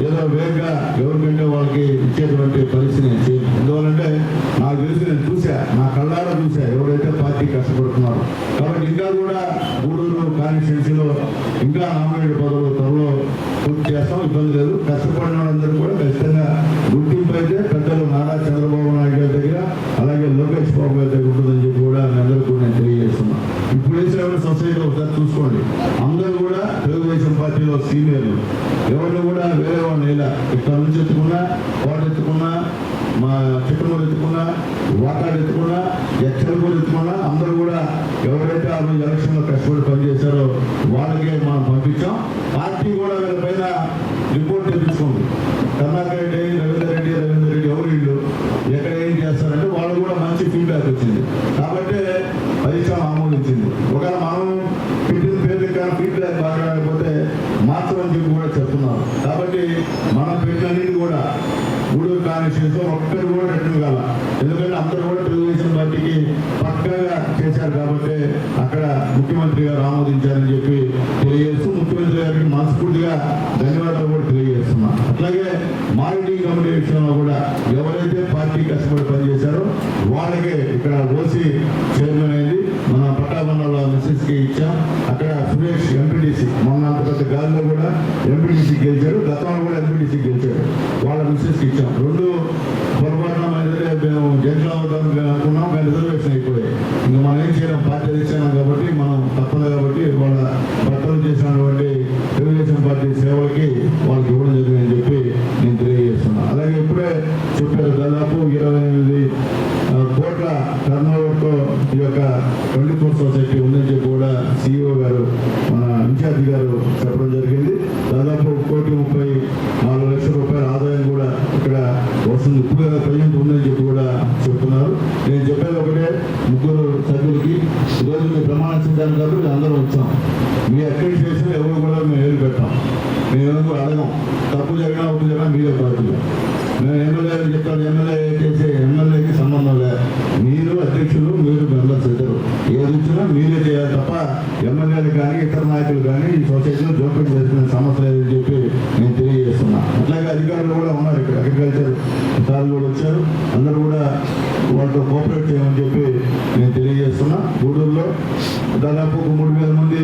B: ఏదో వేరుగా ఎవరికంటే వాళ్ళకి ఇచ్చేటువంటి పరిస్థితి నేను చేయను. ఎందువల్లంటే నాకు తెలిసి నేను చూసా, నా కళ్ళారా చూసా ఎవరైతే పార్టీ కష్టపడుతున్నారు. కాబట్టి ఇంకా కూడా గూడూరు కాన్స్టిట్యున్సీలో ఇంకా నామినేటెడ్ పదవులు త్వరలో పూర్తి చేస్తాం, ఇబ్బంది లేదు. కష్టపడిన వాళ్ళందరూ కూడా ఖచ్చితంగా గుర్తింపు అయితే పెద్దలు నారా చంద్రబాబు నాయుడు గారి దగ్గర, అలాగే లోకేష్ బాబు గారి దగ్గర ఉంటుందని చెప్పి కూడా మీ అందరూ కూడా నేను తెలియజేస్తున్నాను. ఇప్పుడు వేసిన సొసైటీ ఒకసారి చూసుకోండి, అందరూ కూడా తెలుగుదేశం పార్టీలో సీనియర్లు, ఎవరిని కూడా వేరే వాళ్ళు ఇలా ఇక్కడ నుంచి ఎత్తుకున్నా, కోట ఎత్తుకున్నా, మా చిట్టమూరు ఎత్తుకున్నా, వాటాడు ఎత్తుకున్నా, ఎచ్చలు కూడా ఎత్తుకున్నా, అందరూ కూడా ఎవరైతే ఆ రోజు ఎలక్షన్లో కష్టపడి పనిచేశారో వాళ్ళకే మనం పంపించాం. పార్టీ కూడా వీళ్ళ పైన రిపోర్ట్ తెప్పించుకుంది. కర్ణాకర్ రెడ్డి, రవీందర్ రెడ్డి ఎవరు వీళ్ళు ఎక్కడ ఏం చేస్తారంటే వాళ్ళు కూడా మంచి ఫీడ్బ్యాక్ వచ్చింది. కాబట్టి పరిశ్రమ ఆమోదించింది. ఒకవేళ మనం పెట్టిన పేర్లు కానీ ఫీడ్బ్యాక్ బాగా రాకపోతే మార్చమని చెప్పి కూడా చెప్తున్నారు. కాబట్టి మనం పెట్టినది కూడా గూడూరు కాన్స్టిట్యున్సీలో ఒక్కరు కూడా రిటర్న్ కాల. ఎందుకంటే అందరూ కూడా తెలుగుదేశం పార్టీకి పక్కగా చేశారు కాబట్టి అక్కడ ముఖ్యమంత్రి గారు ఆమోదించారని చెప్పి తెలియజేస్తూ ముఖ్యమంత్రి గారికి మనస్ఫూర్తిగా ధన్యవాదాలు కూడా తెలియజేస్తున్నాం. అట్లాగే మానిటరింగ్ కమిటీ విషయంలో కూడా ఎవరైతే పార్టీ కష్టపడి పనిచేశారో వాళ్ళకే ఇక్కడ ఓసీ చైర్మన్ అయింది. మన పట్టాబండలో మిస్సెస్కి ఇచ్చాం. అక్కడ సురేష్ ఎంపీటీసీ మొన్న అంత పెద్ద గాలిలో కూడా ఎంపీటీసీ గెలిచాడు, గతంలో కూడా ఎంపీటీసీ గెలిచాడు. వాళ్ళ మిస్సెస్కి ఇచ్చాం. రెండు పొరపాటున మేము జంట్లో అవుతాం అనుకున్నాం, కానీ రిజర్వేషన్ అయిపోయాయి. ఇంకా మనం ఏం చేయడం, పార్టీ ఇచ్చాం కాబట్టి మనం తప్పదు. కాబట్టి వాళ్ళ భర్తలు చేసినటువంటి తెలుగుదేశం పార్టీ సేవలకి వాళ్ళకి ఇవ్వడం జరిగిందని చెప్పి నేను తెలియజేస్తున్నాను. అలాగే ఇప్పుడే చెప్పారు, దాదాపు 28 కోట్ల టర్నోవర్తో ఈ యొక్క 24 సొసైటీ ఉందని చెప్పి కూడా సిఇఓ గారు, మన ఇన్ఛార్జి గారు చెప్పడం జరిగింది. దాదాపు 1,34 లక్షల రూపాయల ఆదాయం కూడా ఇక్కడ వస్తుంది, ఇప్పుడు ప్రజెంట్ ఉందని చెప్పి కూడా చెప్తున్నారు. నేను చెప్పేది ఒకటే, 3 సభ్యులకి ఈరోజు మీ ప్రమాణ సిద్ధాంతం కాబట్టి అందరూ వచ్చాం. మీ అక్రిడిటేషన్ ఎవరు కూడా మేము ఏలు పెట్టాం, మేము ఎవరు అడగం. తప్పు జరిగినా ఒప్పు జరిగినా మీరే పార్టీలో. మేము ఎమ్మెల్యే చెప్తాను, ఎమ్మెల్యే చేసే ఎమ్మెల్యేకి సంబంధం లేదు. మీరు అధ్యక్షులు, మీరు మెంబర్స్ ఇద్దరు ఏది ఇచ్చినా మీరే చేయాలి తప్ప ఎమ్మెల్యేలు కానీ ఇతర నాయకులు కానీ ఈ సొసైటీలో జోక్యం చేసుకునే సమస్య లేదని చెప్పి నేను తెలియజేస్తున్నా. అట్లాగే అధికారులు కూడా ఉన్నారు ఇక్కడ, అగ్రికల్చర్ అధికారులు కూడా వచ్చారు. అందరూ కూడా వాళ్ళతో కోఆపరేట్ చేయమని చెప్పి నేను తెలియజేస్తున్నా. గూడూరులో దాదాపు 3,000 మంది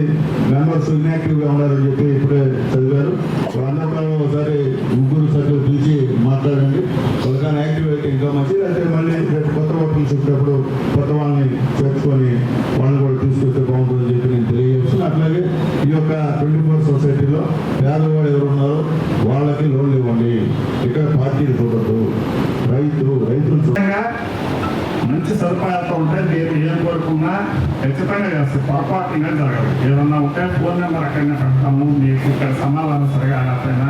B: మెంబర్స్ ఇన్యాక్టివ్గా ఉన్నారని చెప్పి ఇప్పుడే చదివారు. వాళ్ళందరూ ఒకసారి 3 సభ్యులు పిలిచి మాట్లాడండి. వాళ్ళకన్నా యాక్టివ్ అయితే ఇంకా మంచిది. అయితే మళ్ళీ కొత్త ఓటర్లు చెప్పినప్పుడు కొత్త వాళ్ళని చేర్చుకొని వాళ్ళని కూడా తీసుకొస్తే బాగుంటుందని చెప్పి నేను తెలియజేస్తున్నాను. అట్లాగే ఈ యొక్క 24 సొసైటీలో పేదవాడు ఎవరు ఉన్నారో వాళ్ళకి లోన్లు ఇవ్వండి. ఇక్కడ పార్టీలు చూడద్దు, రైతులు
K: మంచి సదుపాయాలతో ఉంటే మీరు ఏం కోరుకున్నా ఖచ్చితంగా చేస్తారు. పొరపాటుగా జరగదు. ఏదన్నా ఉంటే ఫోన్ నెంబర్ అక్కడనే పెడతాము. మీకు ఇక్కడ సమాధానం సరిగా లేకపోయినా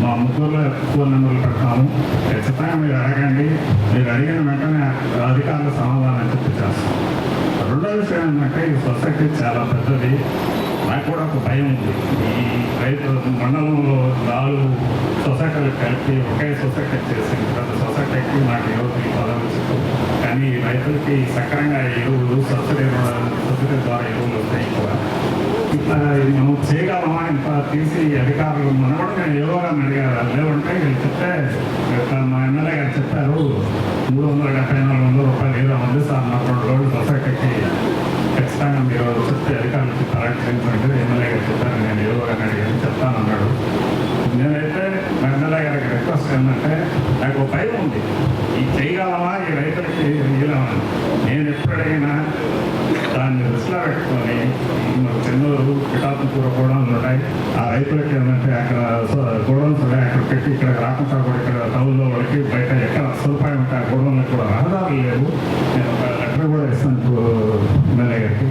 K: మా ముగ్గురులో ఫోన్ నెంబర్లు పెడతాము. ఖచ్చితంగా మీరు అడగండి. మీరు అడిగిన వెంటనే అధికారుల సమాధానం చెప్పి చేస్తాం. రెండో విషయం ఏంటంటే ఈ సొసైటీ చాలా పెద్దది. నాకు కూడా ఒక భయం ఉంది. ఈ రైతు మండలంలో 4 సొసైటీలు కలిపి ఒకే సొసైటీ చేసి పెద్ద సొసైటీకి నాకు ఎవరికి పదవించదు. కానీ రైతులకి సక్రంగా ఎరువులు సబ్సిడీ ద్వారా ఎరువులు వస్తాయి. కూడా ఇట్లా మనం చేయగలమా? ఇంత తీసి అధికారులు మన కూడా నేను ఎవరైనా అడిగారు. లేవంటే వీళ్ళు చెప్తే మా ఎమ్మెల్యే గారు చెప్పారు 374 రూపాయలు ఏదో ఉంది సార్ నాకు 2 రోజులు సొసైటీకి ఖచ్చితంగా మీరు చెప్తే అధికారులకి పరాక్షించండి. ఎమ్మెల్యే గారు చెప్పారు. నేను ఎవరైనా అడిగాను చెప్తానన్నాడు. నేనైతే మా ఎమ్మెల్యే గారికి రిక్వెస్ట్ ఏంటంటే నాకు భయం ఉంది. ఈ చేయగలమా ఈ రైతులకి వీలమని. నేను ఎప్పుడు అడిగినా దాన్ని దృష్టిలో పెట్టుకొని చెన్నూరు పిఠాపురం గోడౌన్లు ఉన్నాయి. ఆ రైతులకి ఏంటంటే అక్కడ గోడౌన్స్ ఉన్నాయి. అక్కడ పెట్టి ఇక్కడ రాకుండా కూడా ఇక్కడ టౌన్లో వాళ్ళకి బయట ఎక్కడ సదుపాయం ఉంటే ఆ గోడౌన్లకు కూడా రహదారులు లేవు. నేను ఒక లెటర్ కూడా ఇస్తాను ఎమ్మెల్యే గారికి.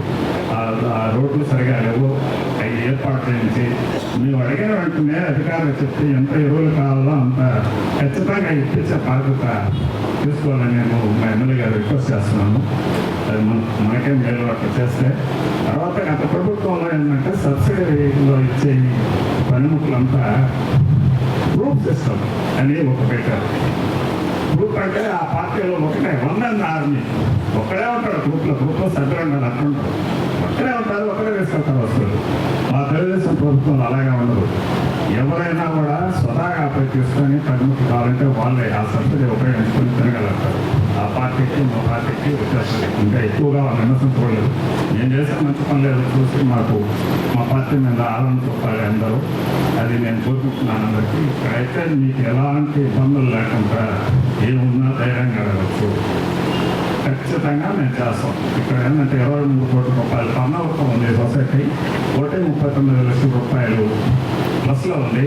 K: ఆ రోడ్లు సరిగా లేవు. అవి ఏర్పాటు చేయించి మేము అడిగిన వెంటనే అధికారులు చెప్పి ఎంత ఎరువులు కావాలో అంత ఖచ్చితంగా ఇప్పించే బాధ్యత తీసుకోవాలని నేను మా ఎమ్మెల్యే గారు రిక్వెస్ట్ చేస్తున్నాను. అది మనకే మేలు అట్లా చేస్తే. తర్వాత గత ప్రభుత్వంలో ఏంటంటే సబ్సిడీలో ఇచ్చే పనిముట్లంతా గ్రూప్ సిస్టమ్ అని ఒక పెట్టారు. గ్రూప్ అంటే ఆ పార్టీలో ఒకటే 100 ఆర్మీ ఒక్కడే ఉంటాడు. గ్రూప్లో సభ్యులు ఉండాలి. అట్లుంటారు. ఒక్కడే ఉంటారు. ఒక్కడే వేసుకుంటారు వస్తువులు. మా తెలుగుదేశం ప్రభుత్వంలో అలాగే ఉండదు. ఎవరైనా కూడా స్వతహాగా అప్లై చేసుకొని పనిముట్లు కావాలంటే వాళ్ళే ఆ సబ్సిడీ ఉపయోగించుకొని తిరగలుగుతారు. ఆ పార్టీకి మా పార్టీకి వ్యత్యాసం ఇంకా ఎక్కువగా వాళ్ళు విమర్శించకూడదు. నేను చేసే మంచి పని లేదు చూసి మాకు మా పార్టీ మీద ఆదరణ చూపాలి అందరూ. అది నేను కోరుకుంటున్నాను అందరికీ. ఇక్కడైతే మీకు ఎలాంటి ఇబ్బందులు లేకుండా ఏమున్నా ధైర్యంగా అడగచ్చు. ఖచ్చితంగా మేము చేస్తాం. ఇక్కడ ఏంటంటే 23 కోట్ల రూపాయలు పన్నులతో ఉంది సొసైటీ. 39 లక్షల రూపాయలు ప్లస్లో ఉంది.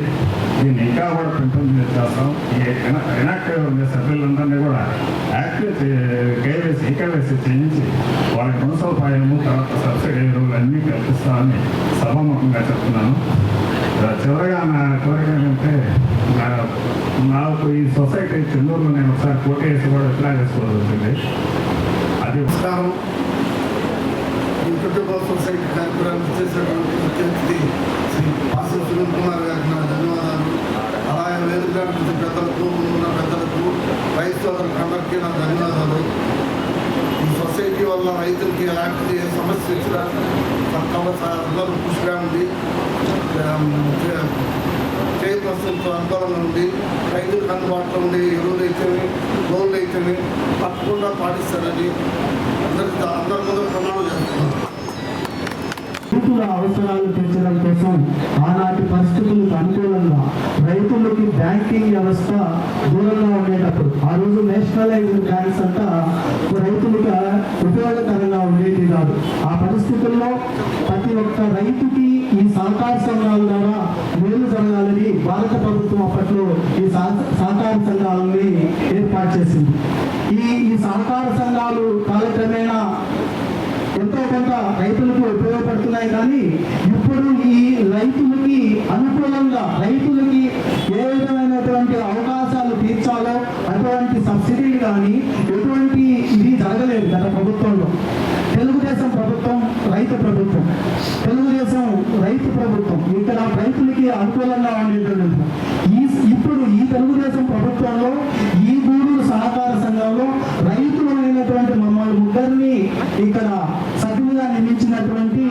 K: దీన్ని ఇంకా కూడా పెంపొందించి చేస్తాం. ఈ ఇనాక్టివ్ ఉండే సభ్యులందరినీ కూడా యాక్టివ్ కేవైసీ చేయించి వాళ్ళకి రుణ సదుపాయము తర్వాత సబ్సిడీ ఎరువులు అన్నీ కల్పిస్తామని సభాముఖంగా చెప్తున్నాను. చివరిగా నా కోరిక ఏంటంటే నాకు ఈ సొసైటీ చెన్నూరులో నేను ఒకసారి పోటీ వేసి కూడా ఎట్లా చేసుకోవాల్సి వచ్చింది. అది
G: నమస్కారం. ఈ కుటుంబ సొసైటీ కార్యక్రమం చేసినటువంటి ముఖ్యమంత్రి శ్రీ పాసం సునీల్ కుమార్ గారికి నా ధన్యవాదాలు. అలాగే వేదిక పెద్దలకు ఉన్న పెద్దలకు రైతు సోదరులకు అందరికీ నా ధన్యవాదాలు. ఈ సొసైటీ వల్ల రైతులకి ఎలాంటి సమస్య వచ్చినా అందరూ కృషిగా ఉంది. చైర్పర్సన్తో అనుకూలంగా ఉంది. రైతులకు అందుబాటులో ఉండే ఎరువులు అయితేనే లోన్లు అయితేనే తప్పకుండా పాటిస్తారని అందరి ముందు ప్రమాణం చేస్తున్నారు.
L: రైతుల అవసరాలు తీర్చడం కోసం ఆనాటి పరిస్థితులకు అనుకూలంగా రైతులకి బ్యాంకింగ్ వ్యవస్థ దూరంగా ఉండేటప్పుడు ఆ రోజు నేషనలైజ్డ్ బ్యాంక్స్ అంతా రైతులకు ఉపయోగకరంగా ఉండేది కాదు. ఆ పరిస్థితుల్లో ప్రతి ఒక్క రైతుకి ఈ సహకార సంఘాల ద్వారా మేలు జరగాలని భారత ప్రభుత్వం అప్పట్లో ఈ సహకార సంఘాలని ఏర్పాటు చేసింది. ఈ సహకార సంఘాలు కాలక్రమేణా ఎంతో కొంత రైతులకు ఉపయోగపడుతున్నాయి. కానీ ఇప్పుడు ఈ రైతులకి అనుకూలంగా రైతులకి ఏ విధమైనటువంటి అవకాశాలు తీర్చాలో అటువంటి సబ్సిడీలు కానీ ఎటువంటి ఇది జరగలేదు గత ప్రభుత్వంలో. తెలుగుదేశం ప్రభుత్వం రైతు ప్రభుత్వం, తెలుగుదేశం రైతు ప్రభుత్వం ఇక్కడ రైతులకి అనుకూలంగా ఉండేటువంటి ఇప్పుడు ఈ తెలుగుదేశం ప్రభుత్వంలో ఈ గూడూరు సహకార సంఘంలో రైతులైనటువంటి మమ్మల్ని ముగ్గురిని ఇక్కడ సభ్యులుగా నియమించినటువంటి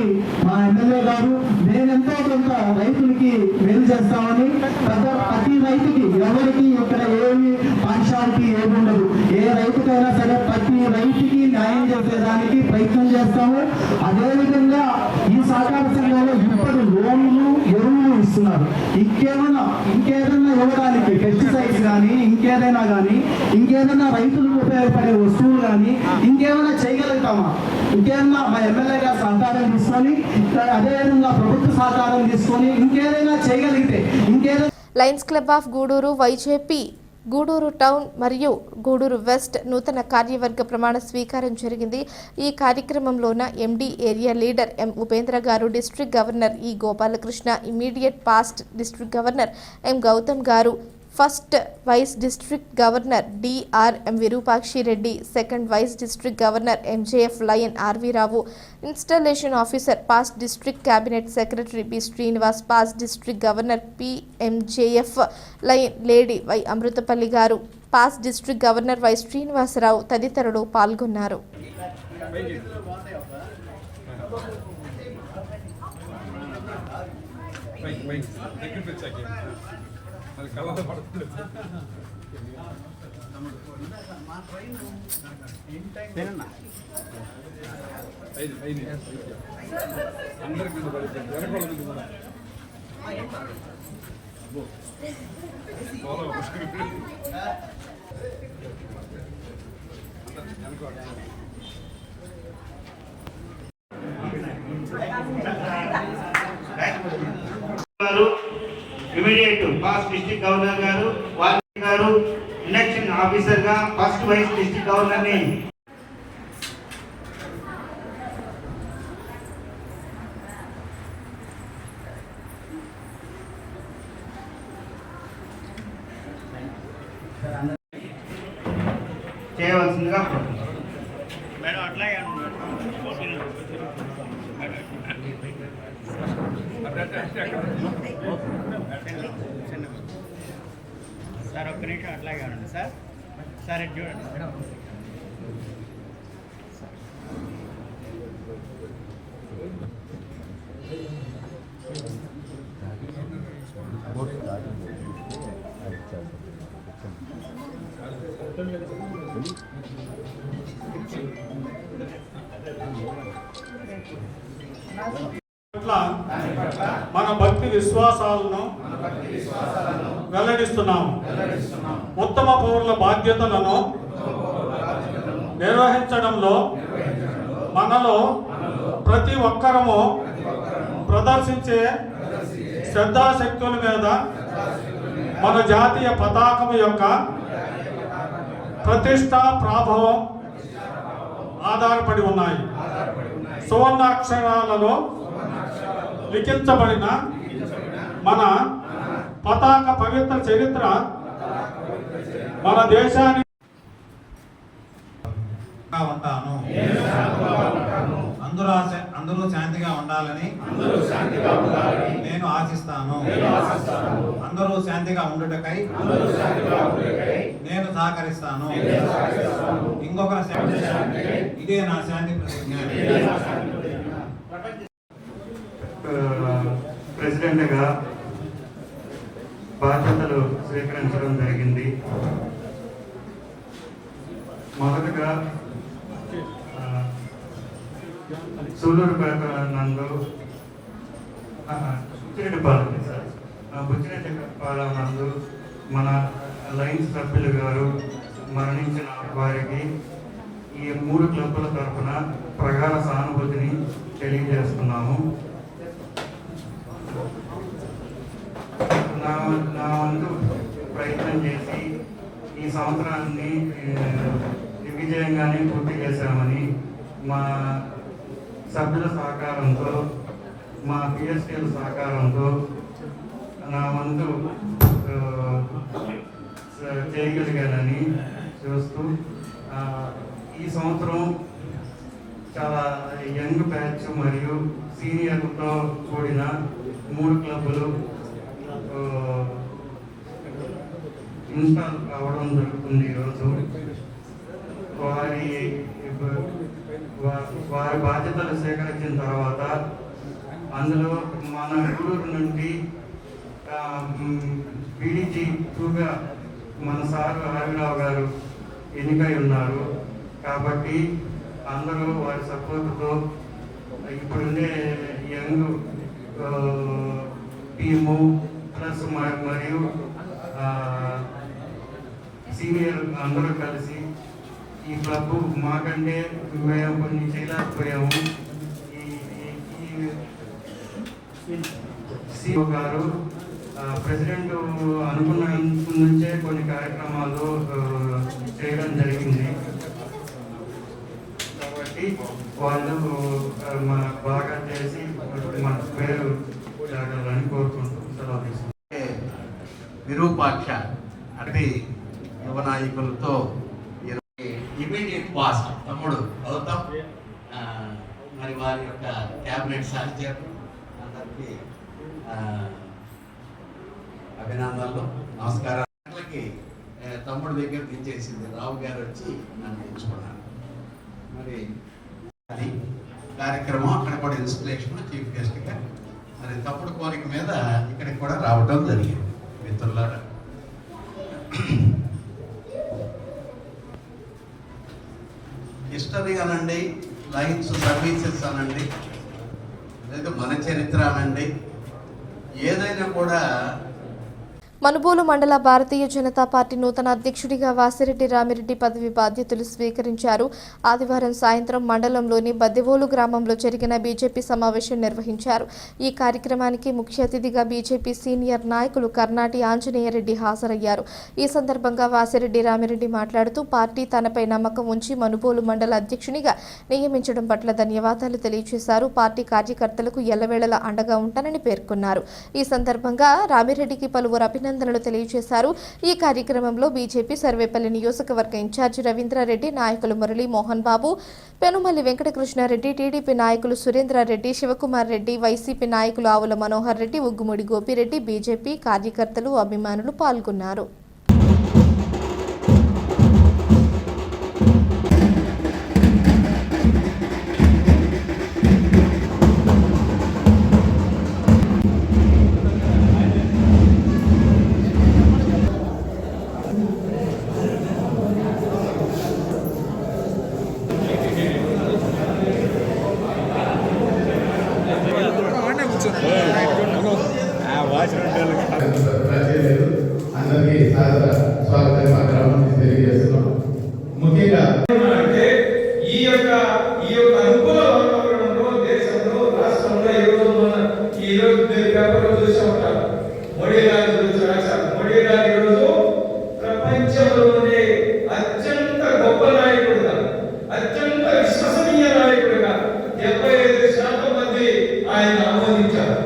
L: మా ఎమ్మెల్యే గారు నేనెంతో కొంత రైతులకి మేలు చేస్తామని ప్రతి రైతుకి ఎవరికి ఇక్కడ ఏమి పాఠశాలకి ఏమి ఉండదు. ఏ రైతుకైనా సరే ప్రతి రైతుకి న్యాయం చేసేదానికి ప్రయత్నం చేస్తాము. అదేవిధంగా ఈ సహకార సంఘంలో ఇప్పుడు లోన్లు ఎరువులు ఇస్తున్నారు. ఇంకేదైనా ఇవ్వడానికి పెస్టిసైడ్స్ కానీ ఇంకేదైనా రైతులకు ఉపయోగపడే వస్తువులు కానీ ఇంకేమైనా చేయగలుగుతామా? ఇంకేదైనా మా ఎమ్మెల్యే గారు సహకారం తీసుకొని అదేవిధంగా ప్రభుత్వ సహకారం తీసుకొని ఇంకేదైనా చేయగలిగితే
A: lions club of Gudur YJP Gudur town మరియు గూడూరు వెస్ట్ నూతన కార్యవర్గ ప్రమాణ స్వీకారం జరిగింది. ఈ కార్యక్రమంలోన MD area leader M Upendra garu, district governor E Gopalakrishna, immediate past district governor M Gautam garu, first vice district governor DRM Virupakshi Reddy, second vice district governor MJF lion RV Rao, installation officer past district cabinet secretary B Srinivas, past district governor PMJF lion lady Y Amruthapalli గారు, past district governor Y Srinivasa Rao తదితరులు పాల్గొన్నారు.
M: Immediate past district governor గారు గారు election officer గా first vice district governor ని చేయవలసిందిగా madam అట్లాగే sir ఒక్క నిమిషం అట్లాగే ఉండండి సార్. సార్ ఇది చూడండి
K: మన భక్తి విశ్వాసాలను వెల్లడిస్తున్నాము. ఉత్తమ పౌరుల బాధ్యతలను నిర్వహించడంలో మనలో ప్రతి ఒక్కరము ప్రదర్శించే శ్రద్ధాశక్తుల మీద మన జాతీయ పతాకం యొక్క ప్రతిష్ట ప్రాభవం ఆధారపడి ఉన్నాయి. సువర్ణాక్షరాలలో లిఖించబడిన మన పతాక పవిత్ర చరిత్ర మన దేశాన్ని
C: ఉంటాను. అందరూ శాంతిగా ఉండాలని నేను ఆశిస్తాను. అందరూ శాంతిగా ఉండుటకై నేను సహకరిస్తాను. ఇంకొకరి ఇదే నా శాంతి ప్రతిజ్ఞ.
M: ప్రెసిడెంట్గా బాధ్యతలు స్వీకరించడం జరిగింది. మొదటగా సూలూరుపేట నందు బుచ్చిరెడ్డిపాలెం నందు మన లైన్స్ సభ్యులు గారు మరణించిన వారికి ఈ 3 క్లబ్బుల తరఫున ప్రగాఢ సానుభూతిని తెలియజేస్తున్నాము. నా వంతు ప్రయత్నం చేసి ఈ సంవత్సరాన్ని దిగ్విజయంగానే పూర్తి చేశామని మా సభ్యుల సహకారంతో, మా పిఎస్టీల సహకారంతో నా వంతు చేయగలిగానని చూస్తూ ఈ సంవత్సరం చాలా యంగ్ బ్యాచ్ మరియు సీనియర్లతో కూడిన 3 క్లబ్బులు ఇన్స్టాల్ కావడం జరుగుతుంది. ఈరోజు వారి బాధ్యతలు సేకరించిన తర్వాత అందులో మన గూడూరు నుండి బీడీజీ 2గా మన సార్ ఆర్విరావు గారు ఎన్నికై ఉన్నారు. కాబట్టి అందరూ వారి సపోర్టుతో ఇప్పుడుండే యంగ్ టీము ప్లస్ మరియు సీనియర్ అందరూ కలిసి ఈ క్లబ్ మాకంటే మేము కొన్ని చేయలేకపోయాము. ఈ సిఓ గారు ప్రెసిడెంట్ అనుకున్న నుంచే కొన్ని కార్యక్రమాలు చేయడం జరిగింది కాబట్టి వాళ్ళు మనకు బాగా చేసి మన పేరు జరగాలని కోరుకుంటూ సెలవు తీసుకుంటాం.
C: విరూపాక్ష అంటే యువ నాయకులతో ఇమీడియట్ పాస్ట్ తమ్ముడు గౌతమ్ మరి వారి యొక్క క్యాబినెట్ సహచరులు అందరికీ అభినందనలు, నమస్కారాలకి. తమ్ముడు దగ్గర దించేసింది రావు గారు వచ్చి నన్ను ఎంచుకున్నారు. మరి అది కార్యక్రమం అక్కడ కూడా ఇన్స్పిరేషన్ చీఫ్ గెస్ట్గా మరి తప్పుడు కోరిక మీద ఇక్కడికి కూడా రావడం జరిగింది. మిత్రులారా, హిస్టరీ అనండి, లైన్స్ సర్వీసెస్ అనండి, లేదా మన చరిత్ర అనండి, ఏదైనా కూడా
A: మనుబోలు మండల భారతీయ జనతా పార్టీ నూతన అధ్యక్షుడిగా వాసిరెడ్డి రామిరెడ్డి పదవి బాధ్యతలు స్వీకరించారు. ఆదివారం సాయంత్రం మండలంలోని బద్దెవోలు గ్రామంలో జరిగిన బీజేపీ సమావేశం నిర్వహించారు. ఈ కార్యక్రమానికి ముఖ్య అతిథిగా బీజేపీ సీనియర్ నాయకులు కర్నాటి ఆంజనేయరెడ్డి హాజరయ్యారు. ఈ సందర్భంగా వాసిరెడ్డి రామిరెడ్డి మాట్లాడుతూ పార్టీ తనపై నమ్మకం ఉంచి మనుబోలు మండల అధ్యక్షునిగా నియమించడం పట్ల ధన్యవాదాలు తెలియజేశారు. పార్టీ కార్యకర్తలకు ఎల్లవేళలా అండగా ఉంటానని పేర్కొన్నారు. ఈ సందర్భంగా రామిరెడ్డికి పలువురు అభినందనలు తెలియజేశారు. ఈ కార్యక్రమంలో బీజేపీ సర్వేపల్లి నియోజకవర్గ ఇన్ఛార్జి రవీంద్రారెడ్డి, నాయకులు మురళీ మోహన్ బాబు, పెనుమల్లి వెంకటకృష్ణారెడ్డి, టీడీపీ నాయకులు సురేంద్రారెడ్డి, శివకుమార్ రెడ్డి, వైసీపీ నాయకులు ఆవుల మనోహర్ రెడ్డి, ఉగ్గుముడి గోపిరెడ్డి, బీజేపీ కార్యకర్తలు, అభిమానులు పాల్గొన్నారు.
G: అందరికీ స్వాగతం మా గ్రామం తెలియజేస్తున్నాం. ముఖ్యంగా
N: ఈ యొక్క అనుకూల వాతావరణంలో దేశంలో రాష్ట్రంలో ఈ రోజు పేపర్లో చూసే ఉంటారు. మోడీ గారి గురించి రాశారు. మోడీ గారు ఈరోజు ప్రపంచంలోనే అత్యంత గొప్ప నాయకుడుగా, అత్యంత విశ్వసనీయ నాయకుడుగా 75% మంది ఆయన ఆమోదించారు.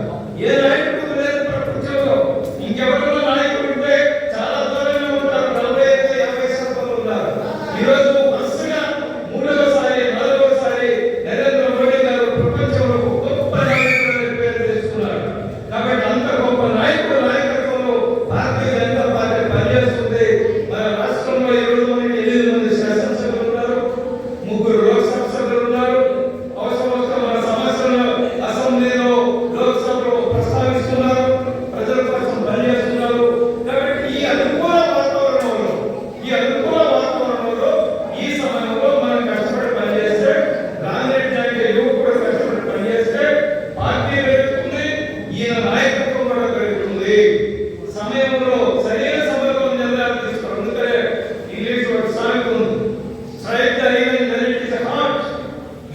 N: ఏ నాయకుడు లేదు ప్రపంచంలో. ఇంకెవరైనా నాయకుడు ఉంటే చాలా దూరంగా ఉంటారు. 45-50% ఉన్నారు. ఈరోజు వరుసగా 3వసారి 4వసారి నరేంద్ర మోడీ గారు ప్రపంచంలో గొప్ప నాయకుడు పేరు తెచ్చుకున్నారు. కాబట్టి అంత గొప్ప నాయకుడు నాయకత్వంలో భారతీయ జనతా పార్టీ పనిచేస్తుంది. మన రాష్ట్రంలో ఈరోజు మనకి 8 మంది శాసనసభ్యులు ఉన్నారు, 3 లోక్సభ సభ్యులు ఉన్నారు. అవసరం మన సమస్యలను అసెంబ్లీలో లోక్సభలో ప్రస్తావిస్తున్నారు, ప్రజల కోసం పనిచేస్తున్నారు. కాబట్టి ఈ అనుకూల వాతావరణంలో ఈ సమయంలో మనం కష్టపడి పనిచేస్తే, రామిరెడ్డి లాంటి యువకుడు కష్టపడి పనిచేస్తే పార్టీ పెరుగుతుంది, ఈయన నాయకత్వం కూడా పెరుగుతుంది. సమయంలో సరైన సమయంలో నిర్ణయాలు తీసుకోవాలి. అందుకనే ఇంగ్లీష్ ఒక సామెత ఉంది, strike the reason when it is hot.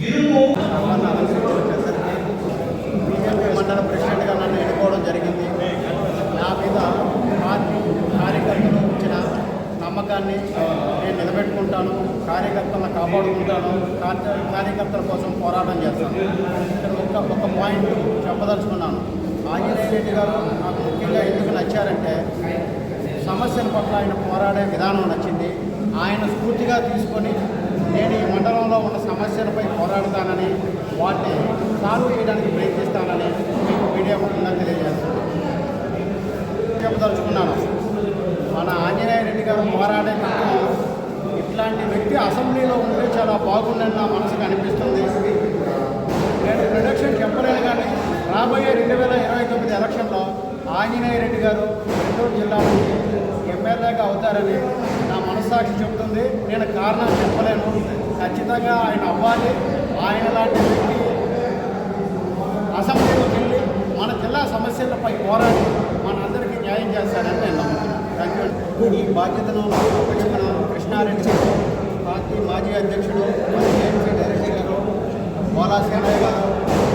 N: ఇరుము
L: బీజేపీ మండల ప్రెసిడెంట్గా నన్ను ఎన్నుకోవడం జరిగింది. నా మీద పార్టీ కార్యకర్తలు ఇచ్చిన నమ్మకాన్ని నేను నిలబెట్టుకుంటాను, కార్యకర్తలను కాపాడుకుంటాను, కార్యకర్తల కోసం పోరాటం చేస్తాను. ఇక్కడ ఒక పాయింట్ చెప్పదలుచుకున్నాను. ఆంజనేయ రెడ్డి గారు నాకు ముఖ్యంగా ఎందుకు నచ్చారంటే, సమస్యల పట్ల ఆయన పోరాడే విధానం నచ్చింది. ఆయన స్ఫూర్తిగా తీసుకొని నేను ఈ మండలంలో ఉన్న సమస్యలపై పోరాడతానని, వాటిని సాల్వ్ చేయడానికి ప్రయత్నిస్తానని మీకు మీడియా ముఖ్యంగా తెలియజేస్తాను. చెప్పదలుచుకున్నాను, మన ఆంజనేయ రెడ్డి గారు పోరాడే తత్వం, ఇట్లాంటి వ్యక్తి అసెంబ్లీలో ఉంటే చాలా బాగుందని నా మనసుకు అనిపిస్తుంది. నేను ప్రొడక్షన్ చెప్పలేను, కానీ రాబోయే 2029 ఎలక్షన్లో ఆంజనేయ రెడ్డి గారు నెల్లూరు జిల్లా నుంచి ఎమ్మెల్యేగా అవుతారని నా మనస్సాక్షి చెబుతుంది. నేను కారణాలు చెప్పలేను, ఖచ్చితంగా ఆయన అవ్వాలి. ఆయన లాంటి వ్యక్తి అసెంబ్లీలోకి వెళ్ళి మన జిల్లా సమస్యలపై పోరాడి మనందరికీ న్యాయం చేస్తారని నేను నమ్ముతున్నాను. ఈ బాధ్యతను అప్పచెప్పిన కృష్ణారెడ్డి గారు, పార్టీ మాజీ అధ్యక్షుడు ఏఎంసీ డైరెక్టర్ గారు, బోలా సేనయ్య గారు,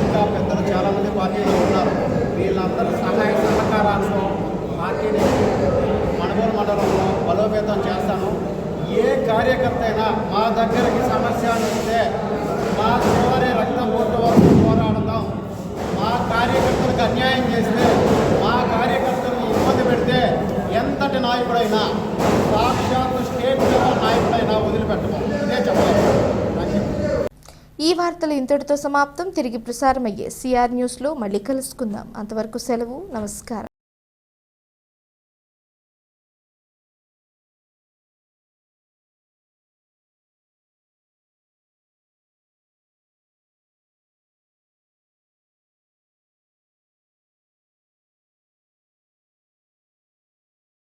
L: ఇంకా పెద్దలు చాలామంది పార్టీలో ఉన్నారు. వీళ్ళందరూ సహాయ సహకారాలతో పార్టీని మణుగూరు మండలంలో బలోపేతం చేస్తాను. ఏ కార్యకర్త అయినా మా దగ్గరికి సమస్య వస్తే మా చివరి రక్తం పోటు వరకు పోరాడతాం. మా కార్యకర్తలకు అన్యాయం చేస్తే, మా కార్యకర్తలను ఇబ్బంది పెడితే ఎంతటి నాయకుడైనా, సాక్షాత్ స్టేట్ లెవెల్ నాయకుడైనా వదిలిపెట్టము. ఇదే చెప్పాలి.
A: ఈ వార్తలు ఇంతటితో సమాప్తం. తిరిగి ప్రసారమయ్యే సిఆర్ న్యూస్లో మళ్ళీ కలుసుకుందాం. అంతవరకు సెలవు. నమస్కారం.